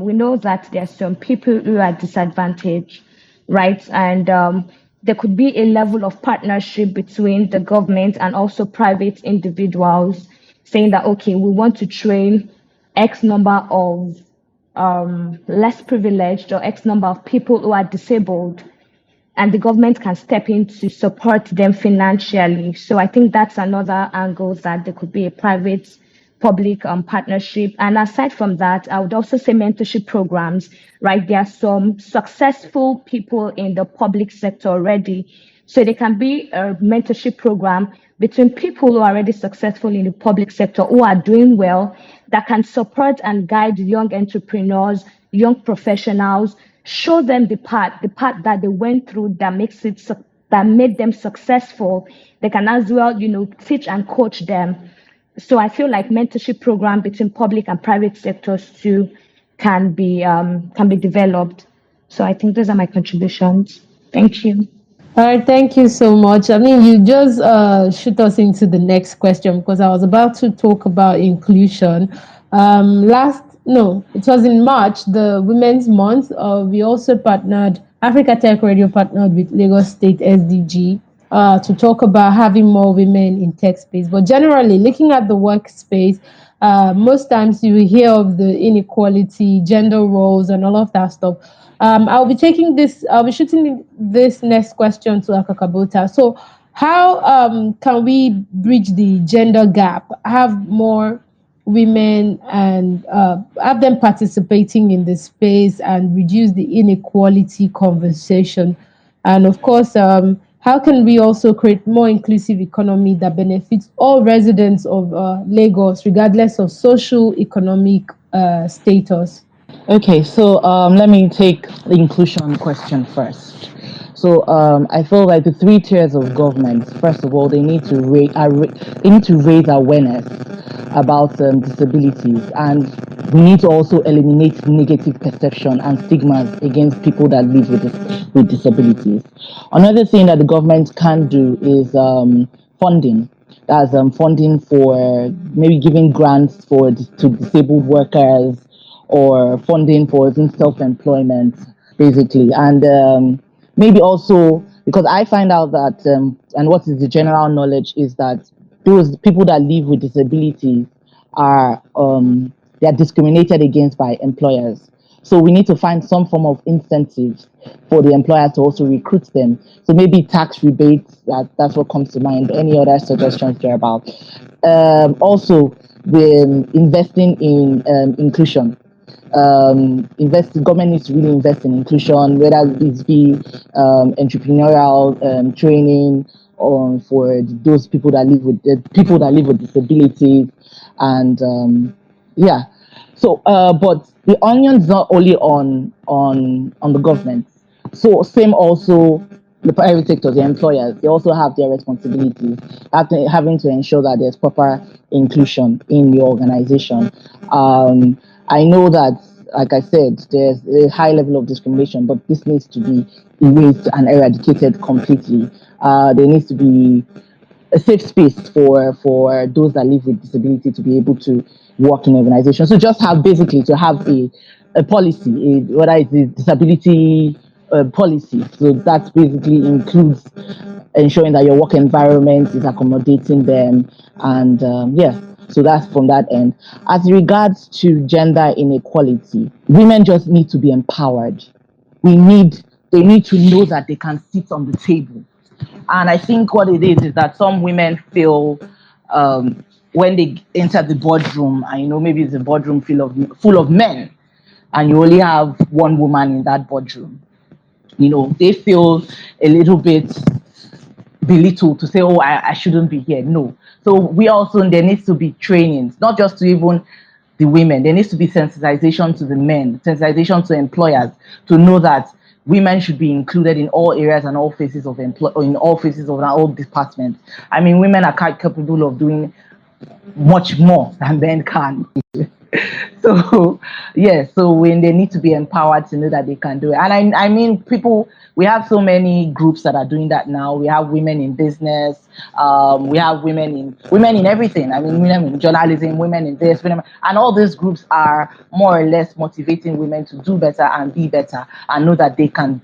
We know that there are some people who are disadvantaged, right? And there could be a level of partnership between the government and also private individuals saying that, okay, we want to train X number of less privileged or X number of people who are disabled, and the government can step in to support them financially. So I think that's another angle, that there could be a private public partnership. And aside from that, I would also say mentorship programs, right? There are some successful people in the public sector already. So there can be a mentorship program between people who are already successful in the public sector, who are doing well, that can support and guide young entrepreneurs, young professionals, show them the path that they went through that that made them successful. They can as well, teach and coach them. So I feel like mentorship program between public and private sectors too can be developed. So I think those are my contributions. Thank you. All right, thank you so much. I mean, you just shoot us into the next question, because I was about to talk about inclusion. No, it was in March, the Women's Month. We also partnered, Africa Tech Radio partnered with Lagos State SDG to talk about having more women in tech space. But generally, looking at the workspace, most times you will hear of the inequality, gender roles, and all of that stuff. I'll be shooting this next question to Akakabota. So, how can we bridge the gender gap, have more women and have them participating in the space and reduce the inequality conversation? And of course, how can we also create more inclusive economy that benefits all residents of Lagos, regardless of social economic status? Okay, so let me take the inclusion question first. So I feel like the three tiers of government. First of all, they need to raise awareness about disabilities, and we need to also eliminate negative perception and stigmas against people that live with disabilities. Another thing that the government can do is funding. That's funding for maybe giving grants to disabled workers, or funding for self-employment, basically. And maybe also, because I find out that, and what is the general knowledge is that those people that live with disabilities are they are discriminated against by employers. So we need to find some form of incentives for the employer to also recruit them. So maybe tax rebates, that's what comes to mind. Any other suggestions there about? Also, the investing in inclusion. Government needs to really invest in inclusion, whether it be entrepreneurial training for those people that live with disabilities, and yeah. So, but the onion's not only on the government. So same also the private sector, the employers, they also have their responsibilities, having to ensure that there's proper inclusion in your organization. I know that, like I said, there's a high level of discrimination, but this needs to be erased and eradicated completely. There needs to be a safe space for those that live with disability to be able to work in organizations. So just have basically to have a policy, whether it's a disability policy. So that basically includes ensuring that your work environment is accommodating them, and yeah. So that's from that end. As regards to gender inequality, women just need to be empowered. They need to know that they can sit on the table. And I think what it is that some women feel when they enter the boardroom, and maybe it's a boardroom full of men, and you only have one woman in that boardroom. They feel a little bit belittled to say, oh, I shouldn't be here. No. So there needs to be trainings, not just to even the women. There needs to be sensitization to the men, sensitization to employers to know that women should be included in all areas and all phases of all departments. I mean, women are quite capable of doing much more than men can. So yes, so when they need to be empowered to know that they can do it. And I mean, we have so many groups that are doing that now. We have women in business, we have women in everything. I mean, women in journalism, women in this, and all these groups are more or less motivating women to do better and be better, and know that they can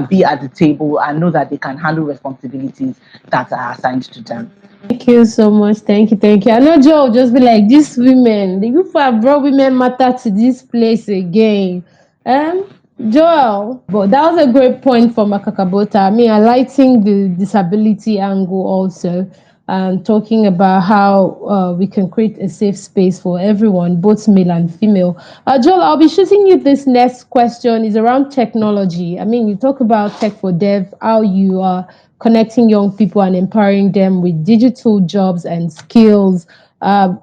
be at the table, and know that they can handle responsibilities that are assigned to them. Thank you so much. Thank you. Thank you. I know Joe will just be like, these women, the people have brought women matter to this place again. Um, Joel, but that was a great point for Makakabota. I mean, highlighting the disability angle also, and talking about how we can create a safe space for everyone, both male and female. Joel, I'll be shooting you this next question is around technology. I mean, you talk about tech for dev, how you are connecting young people and empowering them with digital jobs and skills.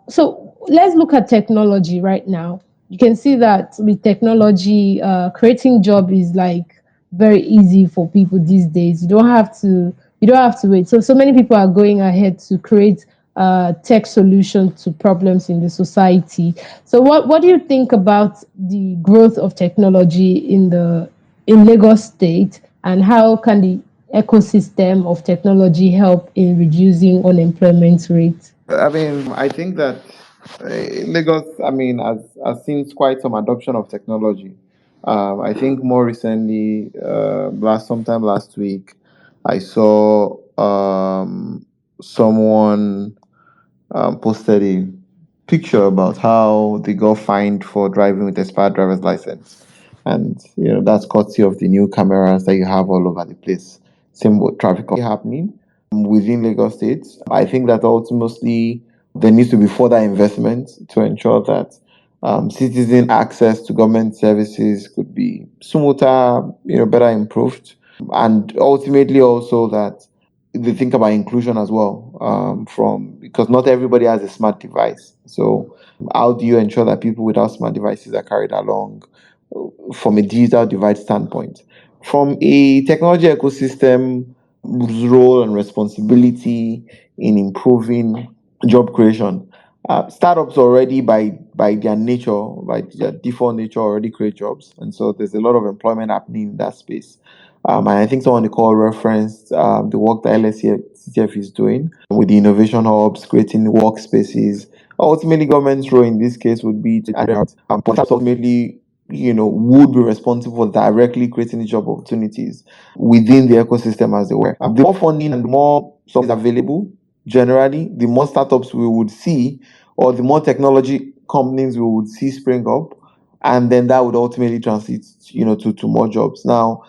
So let's look at technology right now. You can see that with technology, creating job is like very easy for people these days. You don't have to wait. So many people are going ahead to create tech solutions to problems in the society. So what do you think about the growth of technology in Lagos State, and how can the ecosystem of technology help in reducing unemployment rate? I mean, I think that Lagos, I mean, has seen quite some adoption of technology. I think more recently, sometime last week, I saw someone posted a picture about how they got fined for driving with expired driver's license, and that's courtesy of the new cameras that you have all over the place. Same with traffic happening within Lagos State. I think that ultimately there needs to be further investment to ensure that citizen access to government services could be smoother, better improved, and ultimately also that they think about inclusion as well, from because not everybody has a smart device. So how do you ensure that people without smart devices are carried along from a digital divide standpoint? From a technology ecosystem role and responsibility in improving job creation, startups already by their nature, by their default nature, already create jobs, and so there's a lot of employment happening in that space. And I think someone on the call referenced the work that LSCTF is doing with the innovation hubs, creating workspaces. Ultimately, government's role in this case would be to perhaps ultimately, would be responsible for directly creating the job opportunities within the ecosystem as they were. The more funding and the more stuff is available, generally, the more startups we would see or the more technology companies we would see spring up, and then that would ultimately translate, to more jobs. Now,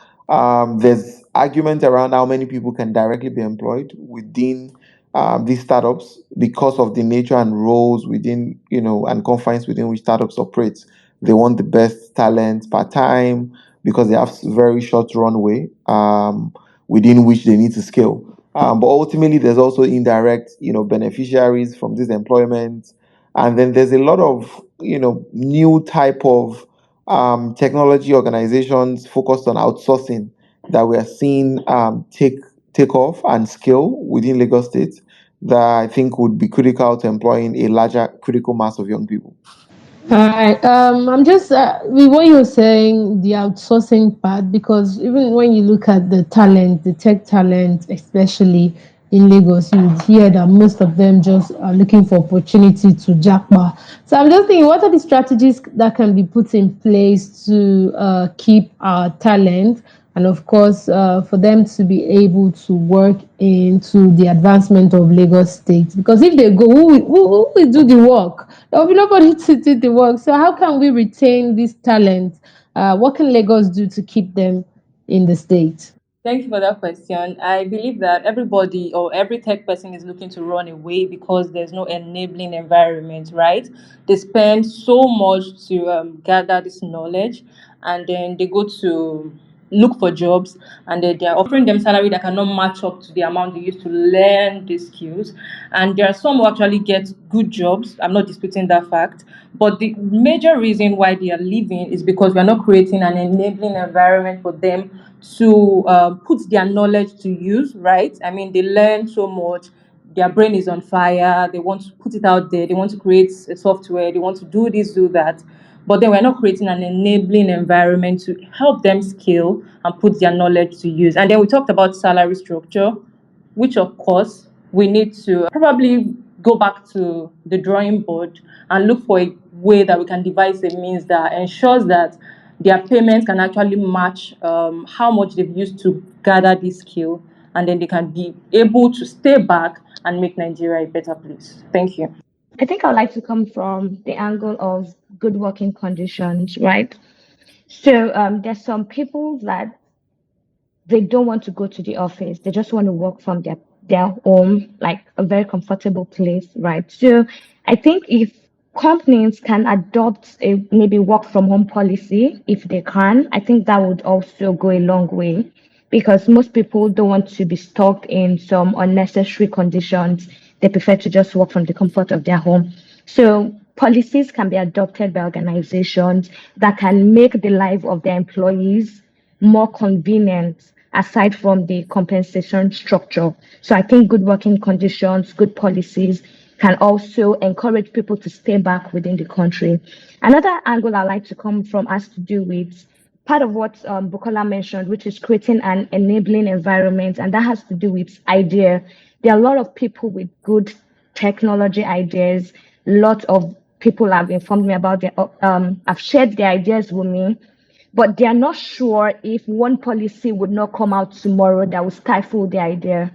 there's argument around how many people can directly be employed within these startups because of the nature and roles within, and confines within which startups operate. They want the best talent part time because they have very short runway within which they need to scale. But ultimately, there's also indirect, beneficiaries from this employment, and then there's a lot of, new type of technology organizations focused on outsourcing that we are seeing take off and scale within Lagos State that I think would be critical to employing a larger critical mass of young people. All right. I'm just with what you're saying, the outsourcing part, because even when you look at the talent, the tech talent, especially in Lagos, you would hear that most of them just are looking for opportunity to jackpot. So I'm just thinking, what are the strategies that can be put in place to keep our talent, and of course, for them to be able to work into the advancement of Lagos State? Because if they go, who will do the work? There will be nobody to do the work. So how can we retain this talent? What can Lagos do to keep them in the state? Thank you for that question. I believe that everybody or every tech person is looking to run away because there's no enabling environment, right? They spend so much to gather this knowledge, and then they go to look for jobs, and they're offering them salary that cannot match up to the amount they used to learn these skills. And there are some who actually get good jobs. I'm not disputing that fact. But the major reason why they are leaving is because we are not creating an enabling environment for them to put their knowledge to use, right? I mean, they learn so much, their brain is on fire, they want to put it out there, they want to create a software, they want to do this, do that. But then we're not creating an enabling environment to help them scale and put their knowledge to use. And then we talked about salary structure, which of course we need to probably go back to the drawing board and look for a way that we can devise a means that ensures that their payments can actually match how much they've used to gather this skill, and then they can be able to stay back and make Nigeria a better place. Thank you. I think I'd like to come from the angle of good working conditions, right? So there's some people that they don't want to go to the office. They just want to work from their home, like a very comfortable place, right? So I think if companies can adopt a maybe work from home policy, if they can, I think that would also go a long way because most people don't want to be stuck in some unnecessary conditions. They prefer to just work from the comfort of their home. So policies can be adopted by organizations that can make the life of their employees more convenient aside from the compensation structure. So I think good working conditions, good policies can also encourage people to stay back within the country. Another angle I like to come from has to do with part of what Bukola mentioned, which is creating an enabling environment, and that has to do with idea. There are a lot of people with good technology ideas. Lots of people have informed me about their, have shared their ideas with me, but they are not sure if one policy would not come out tomorrow that will stifle the idea.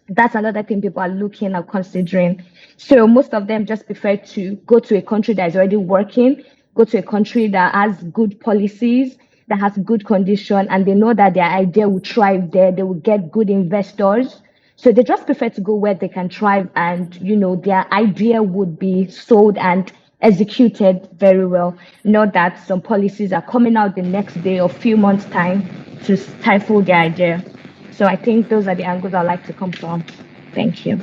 That's another thing people are looking at considering. So most of them just prefer to go to a country that is already working, go to a country that has good policies, that has good condition, and they know that their idea will thrive there. They will get good investors. So they just prefer to go where they can thrive and, their idea would be sold and executed very well. Not that some policies are coming out the next day or few months' time to stifle their idea. So I think those are the angles I like to come from. Thank you.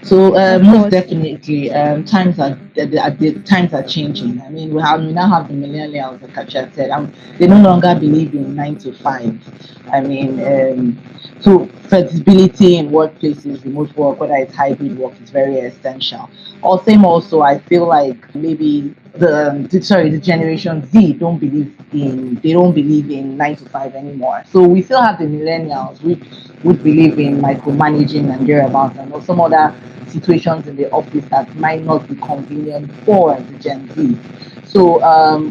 So Of most course. definitely, the times are changing. I mean, we now have the millennials, like Kacha said, they no longer believe in 9 to 5. I mean, so flexibility in workplaces, remote work, whether it's hybrid work, is very essential. Also, I feel like maybe the Generation Z don't believe in 9 to 5 anymore. So we still have the millennials, which would believe in micromanaging and thereabouts, and also some other situations in the office that might not be convenient for the Gen Z. So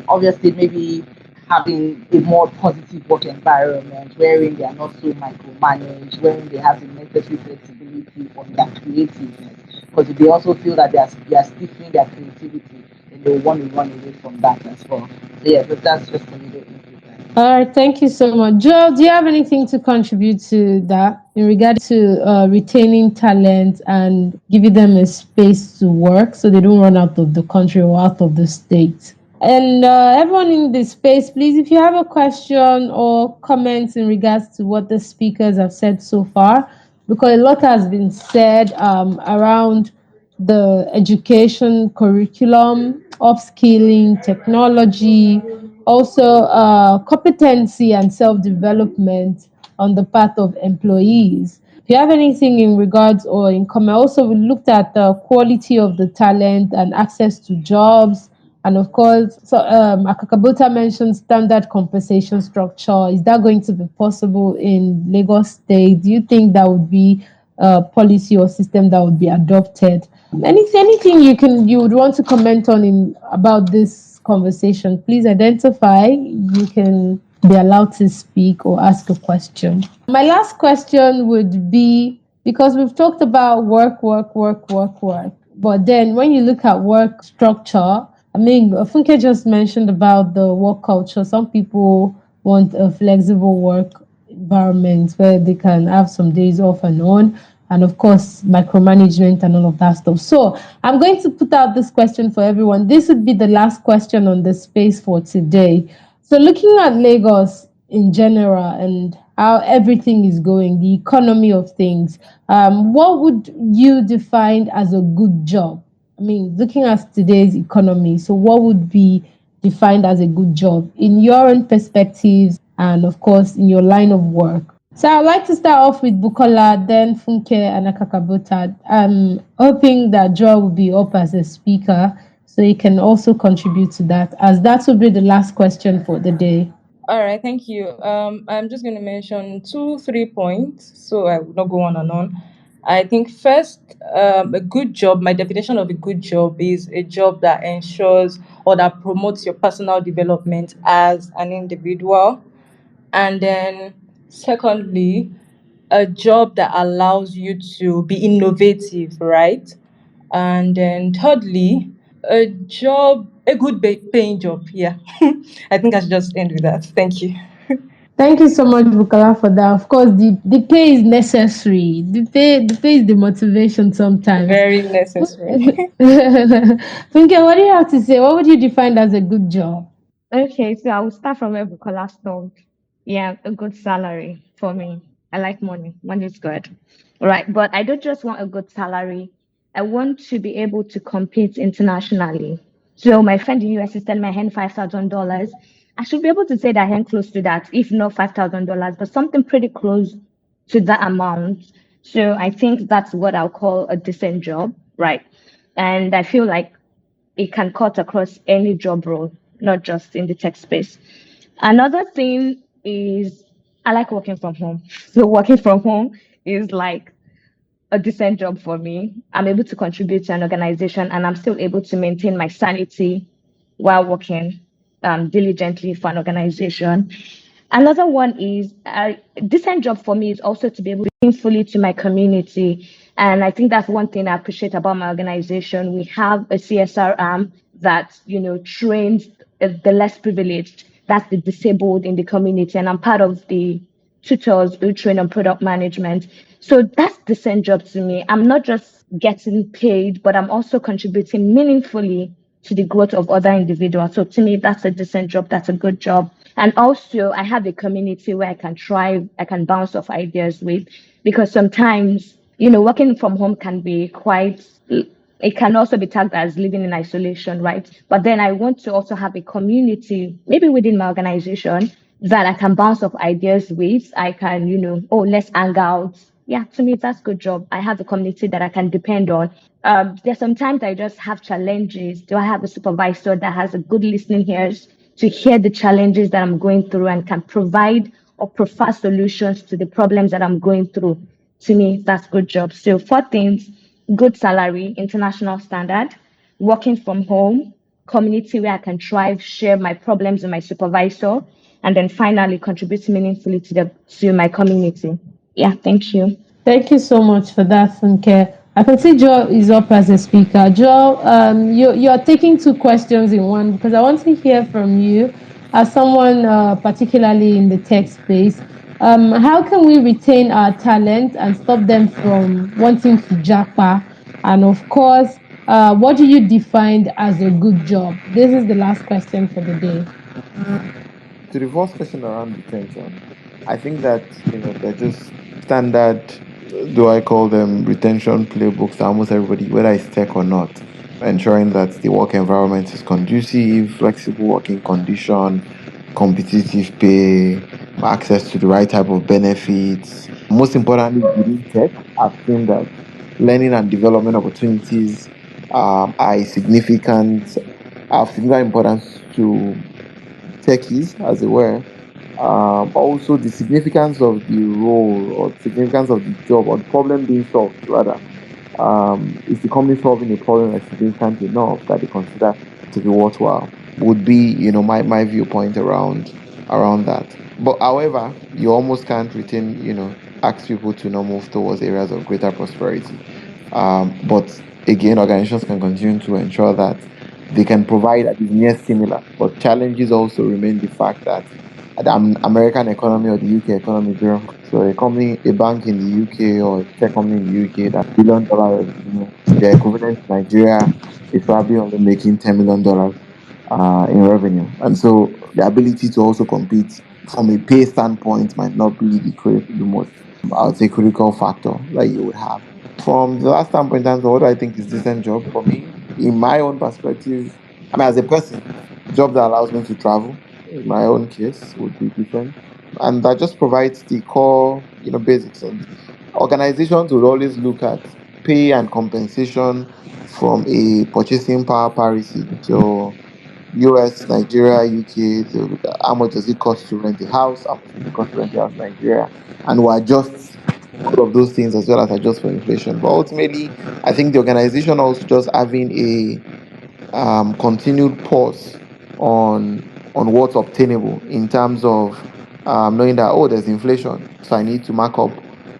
obviously, maybe having a more positive work environment wherein they are not so micromanaged, wherein they have the necessary flexibility for their creativeness Because if they also feel that they are stifling their creativity, then they will want to run away from that as well. So yeah, but that's just a little input there. All right, thank you so much. Joel, do you have anything to contribute to that in regard to retaining talent and giving them a space to work so they don't run out of the country or out of the state? And everyone in this space, please, if you have a question or comments in regards to what the speakers have said so far, because a lot has been said around the education curriculum, upskilling, technology, also competency and self development on the part of employees. If you have anything in regards or in comment, also we looked at the quality of the talent and access to jobs. And of course, so Akakabota mentioned standard compensation structure. Is that going to be possible in Lagos State? Do you think that would be a policy or system that would be adopted? Anything you would want to comment on in about this conversation, please identify. You can be allowed to speak or ask a question. My last question would be, because we've talked about work, but then when you look at work structure, I mean, Funke just mentioned about the work culture. Some people want a flexible work environment where they can have some days off and on, and of course, micromanagement and all of that stuff. So, I'm going to put out this question for everyone. This would be the last question on the space for today. So, looking at Lagos in general and how everything is going, the economy of things, what would you define as a good job? I mean, looking at today's economy, so what would be defined as a good job in your own perspectives and, of course, in your line of work? So I'd like to start off with Bukola, then Funke and Akakabota. I'm hoping that Joe will be up as a speaker so he can also contribute to that, as that will be the last question for the day. All right, thank you. I'm just going to mention 2, 3 points, so I will not go on and on. I think first, a good job. My definition of a good job is a job that ensures or that promotes your personal development as an individual, and then secondly, a job that allows you to be innovative, right? And then thirdly, a good paying job. Yeah, I think I should just end with that. Thank you. Thank you so much, Bukola, for that. Of course, the pay is necessary. The pay is the motivation sometimes. Very necessary. Funke, what do you have to say? What would you define as a good job? Okay, so I will start from where Bukola stopped. Yeah, a good salary for me. I like money. Money is good. Right. But I don't just want a good salary. I want to be able to compete internationally. So my friend in the US is telling me I earn $5,000. I should be able to say that I earn close to that, if not $5,000, but something pretty close to that amount. So I think that's what I'll call a decent job, right? And I feel like it can cut across any job role, not just in the tech space. Another thing is I like working from home. So working from home is like a decent job for me. I'm able to contribute to an organization and I'm still able to maintain my sanity while working diligently for an organization. Another one is a decent job for me is also to be able to bring fully to my community. And I think that's one thing I appreciate about my organization. We have a CSR arm that, trains the less privileged, that's the disabled in the community. And I'm part of the tutors who train on product management. So that's decent job to me. I'm not just getting paid, but I'm also contributing meaningfully to the growth of other individuals. So to me, that's a decent job. That's a good job. And also, I have a community where I can thrive, I can bounce off ideas with, because sometimes, working from home can be quite, it can also be tagged as living in isolation, right? But then I want to also have a community, maybe within my organization, that I can bounce off ideas with. I can, oh, let's hang out. Yeah, to me, that's good job. I have a community that I can depend on. There's sometimes I just have challenges. Do I have a supervisor that has a good listening ears to hear the challenges that I'm going through and can provide or prefer solutions to the problems that I'm going through? To me, that's good job. So 4 things: good salary, international standard, working from home, community where I can thrive, share my problems with my supervisor, and then finally contribute meaningfully to my community. Yeah, thank you. Thank you so much for that, Funke. I can see Joel is up as a speaker. Joel, you're taking two questions in one because I want to hear from you as someone particularly in the tech space. How can we retain our talent and stop them from wanting to japa? And of course, what do you define as a good job? This is the last question for the day. To the first question around retention, I think that they're just standard. Do I call them retention playbooks that almost everybody, whether it's tech or not, ensuring that the work environment is conducive, flexible working condition, competitive pay, access to the right type of benefits. Most importantly, within tech, I've seen that learning and development opportunities are a significant, have significant importance to techies, as it were. Also, the significance of the role or significance of the job or the problem being solved, rather, is the company solving a problem that's significant enough that they consider to be worthwhile? Would be, my viewpoint around that. But however, you almost can't retain, ask people to not move towards areas of greater prosperity. But again, organizations can continue to ensure that they can provide that is near similar. But challenges also remain the fact that the American economy or the UK economy is very. So a company, a bank in the UK or a tech company in the UK that $1 billion revenue, their equivalent in Nigeria is probably only making $10 million in revenue. And so the ability to also compete from a pay standpoint might not be the most, I would say, critical factor that you would have. From the last standpoint, in terms of what I think is decent job for me, in my own perspective, I mean, as a person, job that allows me to travel, in my own case, would be decent. And that just provides the core, basics. And organizations would always look at pay and compensation from a purchasing power parity. So US, Nigeria, UK, how much does it cost to rent a house? How much does it cost to rent a house in Nigeria? And we adjust all of those things as well as adjust for inflation. But ultimately, I think the organization also just having a continued pause on what's obtainable in terms of knowing that, oh, there's inflation, so I need to mark up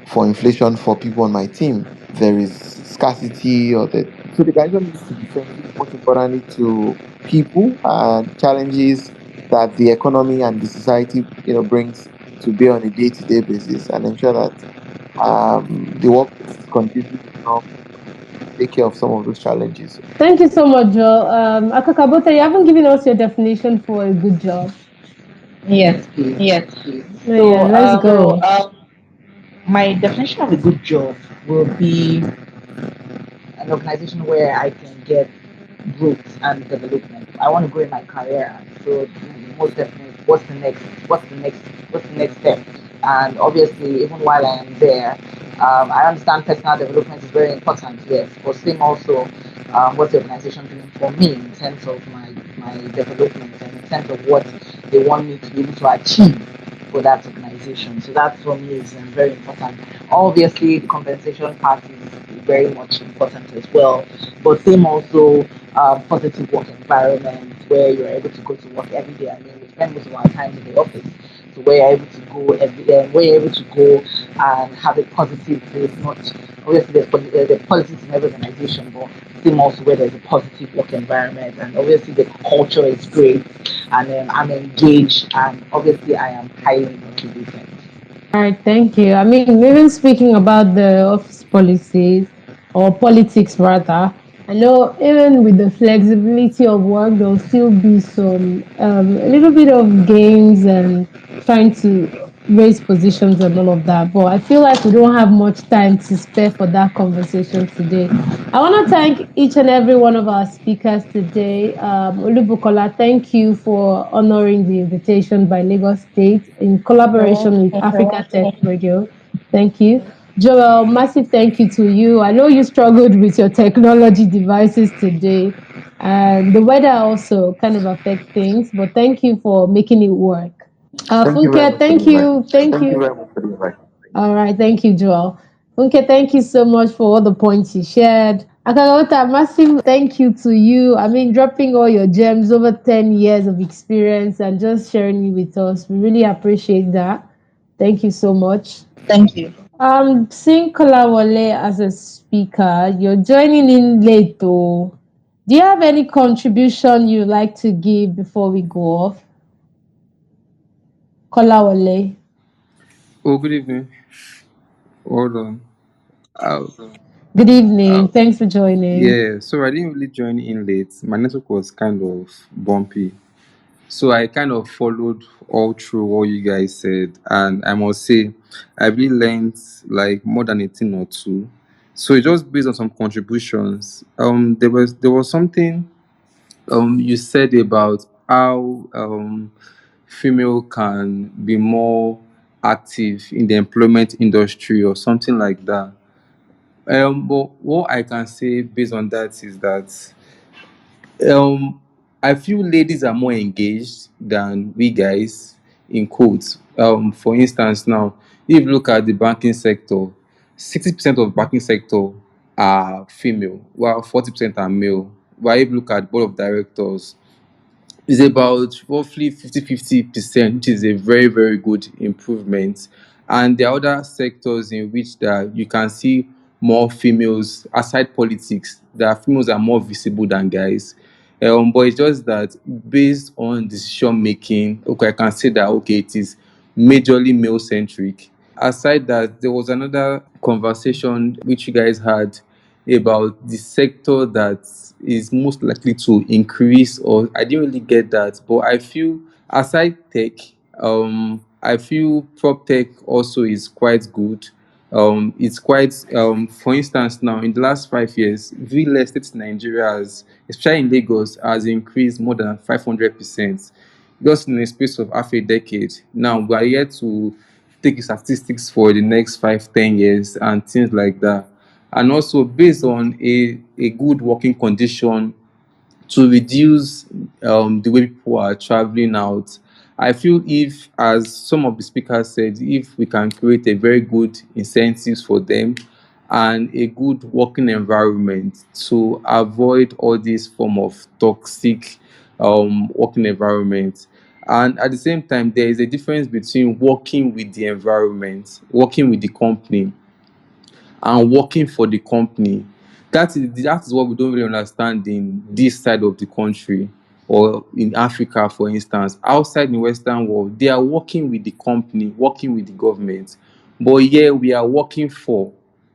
for inflation for people on my team. There is scarcity, or the so the organization needs to be sensitive, most importantly, to people and challenges that the economy and the society brings to bear on a day-to-day basis, and ensure that the workplace is conducive enough to take care of some of those challenges. Thank you so much, Joel. Akakabota, you haven't given us your definition for a good job. Yes, please. Oh, yeah, So, let's go. my definition of a good job will be an organization where I can get growth and development. I want to grow in my career. So most definitely, what's the next step? And obviously, even while I am there, I understand personal development is very important, yes. But same also, what's the organization doing for me in terms of my development and in terms of what they want me to be able to achieve for that organization. So that for me is very important. Obviously, the compensation part is very much important as well. But same also positive work environment where you're able to go to work every day. I mean, we spend most of our time in the office. So where you're able to go where you're able to go and have a positive place, not obviously there's politics in every organization, but same also where there's a positive work environment and obviously the culture is great and I'm engaged and obviously I am highly motivated. All right, thank you. I mean, even speaking about the office policies or politics rather, I know even with the flexibility of work, there'll still be some a little bit of games and trying to raise positions and all of that. But I feel like we don't have much time to spare for that conversation today. I want to thank each and every one of our speakers today. Olubukola, thank you for honoring the invitation by Lagos State in collaboration with Africa Tech Radio. Thank you. Joel, massive thank you to you. I know you struggled with your technology devices today, and the weather also kind of affect things, but thank you for making it work. Thank you very Funke, much for the thank invite. you. Thank Thank you you. very much for the invite. All right, thank you, Joel. Funke, thank you so much for all the points you shared. Akagota, massive thank you to you. I mean, dropping all your gems over 10 years of experience and just sharing it with us. We really appreciate that. Thank you so much. Thank you. Seeing Kolawole as a speaker, you're joining in late though. Do you have any contribution you'd like to give before we go off? Kolawole. Oh, good evening. Hold on. Uh, Good evening. Thanks for joining. yeah, so I didn't really join in late. My network was kind of bumpy. So I kind of followed all through what you guys said. And I must say, I really learned like more than a thing or two. So it just based on some contributions. There was something you said about how female can be more active in the employment industry or something like that. But what I can say based on that is that um, I feel ladies are more engaged than we guys, in quotes. For instance, now if you look at the banking sector, 60% of banking sector are female, while 40% are male. While if you look at board of directors, is about roughly 50-50%, which is a very, very good improvement. And there are other sectors in which that you can see more females aside politics, that females are more visible than guys. But it's just that based on decision making, okay, I can say that okay, it is majorly male centric. Aside that, there was another conversation which you guys had about the sector that is most likely to increase, or I didn't really get that, but I feel aside tech, I feel prop tech also is quite good. It's quite for instance, now in the last 5 years, real estate in Nigeria has, especially in Lagos, has increased more than 500%, just in the space of half a decade. Now we are here to take the statistics for the next 5-10 years and things like that. And also based on a good working condition to reduce the way people are traveling out. I feel if, as some of the speakers said, if we can create a very good incentives for them and a good working environment to avoid all this form of toxic working environment. And at the same time, there is a difference between working with the environment, working with the company, and working for the company. That is what we don't really understand in this side of the country or in Africa, for instance. Outside in the Western world, they are working with the company, working with the government. But here we are working for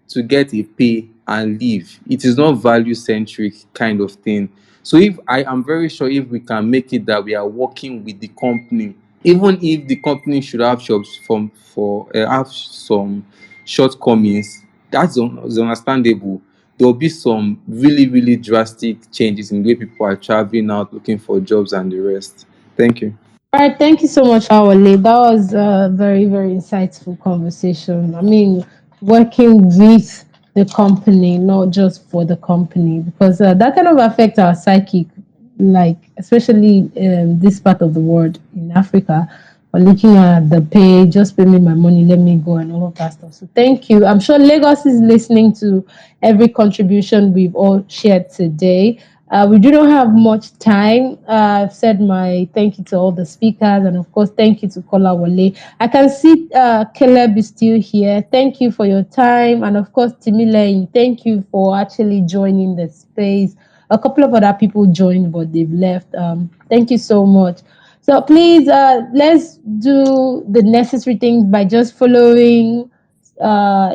to get a pay and leave. It is not value centric kind of thing. So if I am very sure if we can make it that we are working with the company, even if the company should have shops from for have some shortcomings, is understandable. There will be some really, really drastic changes in the way people are traveling out looking for jobs and the rest. Thank you. All right, thank you so much, Awale. That was a very, very insightful conversation. I mean, working with the company, not just for the company, because that kind of affects our psychic, like especially this part of the world in Africa. We're looking at the pay, just pay me my money, let me go, and all of that stuff. So thank you. I'm sure Lagos is listening to every contribution we've all shared today. We do not have much time. I've said my thank you to all the speakers, and of course, thank you to Kola Wale. I can see Caleb is still here. Thank you for your time, and of course, Timile, thank you for actually joining the space. A couple of other people joined, but they've left. Thank you so much. So please, let's do the necessary things by just following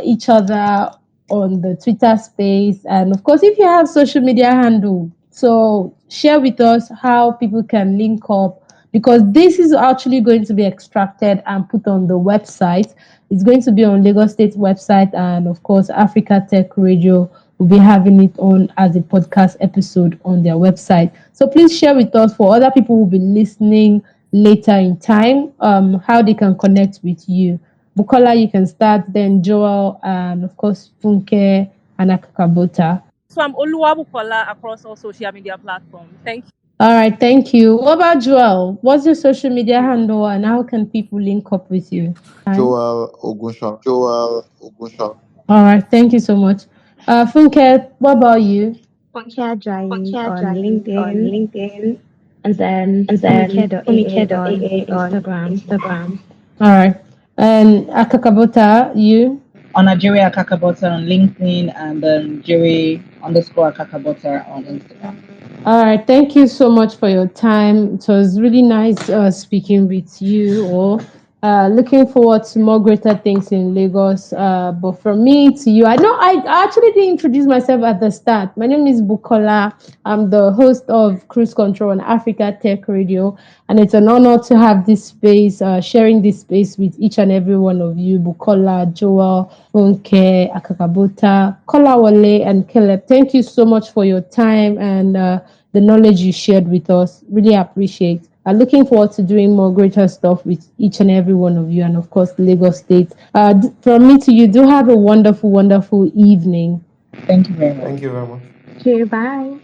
each other on the Twitter space. And of course, if you have social media handle, so share with us how people can link up, because this is actually going to be extracted and put on the website. It's going to be on Lagos State website, and of course, Africa Tech Radio will be having it on as a podcast episode on their website. So please share with us for other people who will be listening later in time, how they can connect with you. Bukola, you can start, then Joel, and of course, Funke and Akakabota. So I'm Oluwabukola across all social media platforms. Thank you. All right, thank you. What about Joel? What's your social media handle and how can people link up with you? Time. Joel Ogunshola. All right, thank you so much. Funke, what about you? Funke Ajayi on On LinkedIn, LinkedIn, and then and then funike.aa on funike.aa on Instagram. Instagram. All right. And Akakabota, you? on Nigeria Kakabota on LinkedIn and Jerry_Kakabota on Instagram. All right, thank you so much for your time. It was really nice speaking with you all. Looking forward to more greater things in Lagos. But from me to you, I know I actually didn't introduce myself at the start. My name is Bukola. I'm the host of Cruise Control on Africa Tech Radio, and it's an honor to have this space, sharing this space with each and every one of you, Bukola, Joel, Funke, Akakabota, Kolawole, and Caleb. Thank you so much for your time and the knowledge you shared with us. Really appreciate. I'm looking forward to doing more greater stuff with each and every one of you, and of course, Lagos State. From me to you, do have a wonderful, wonderful evening. Thank you very much. Thank you very much. Okay, bye.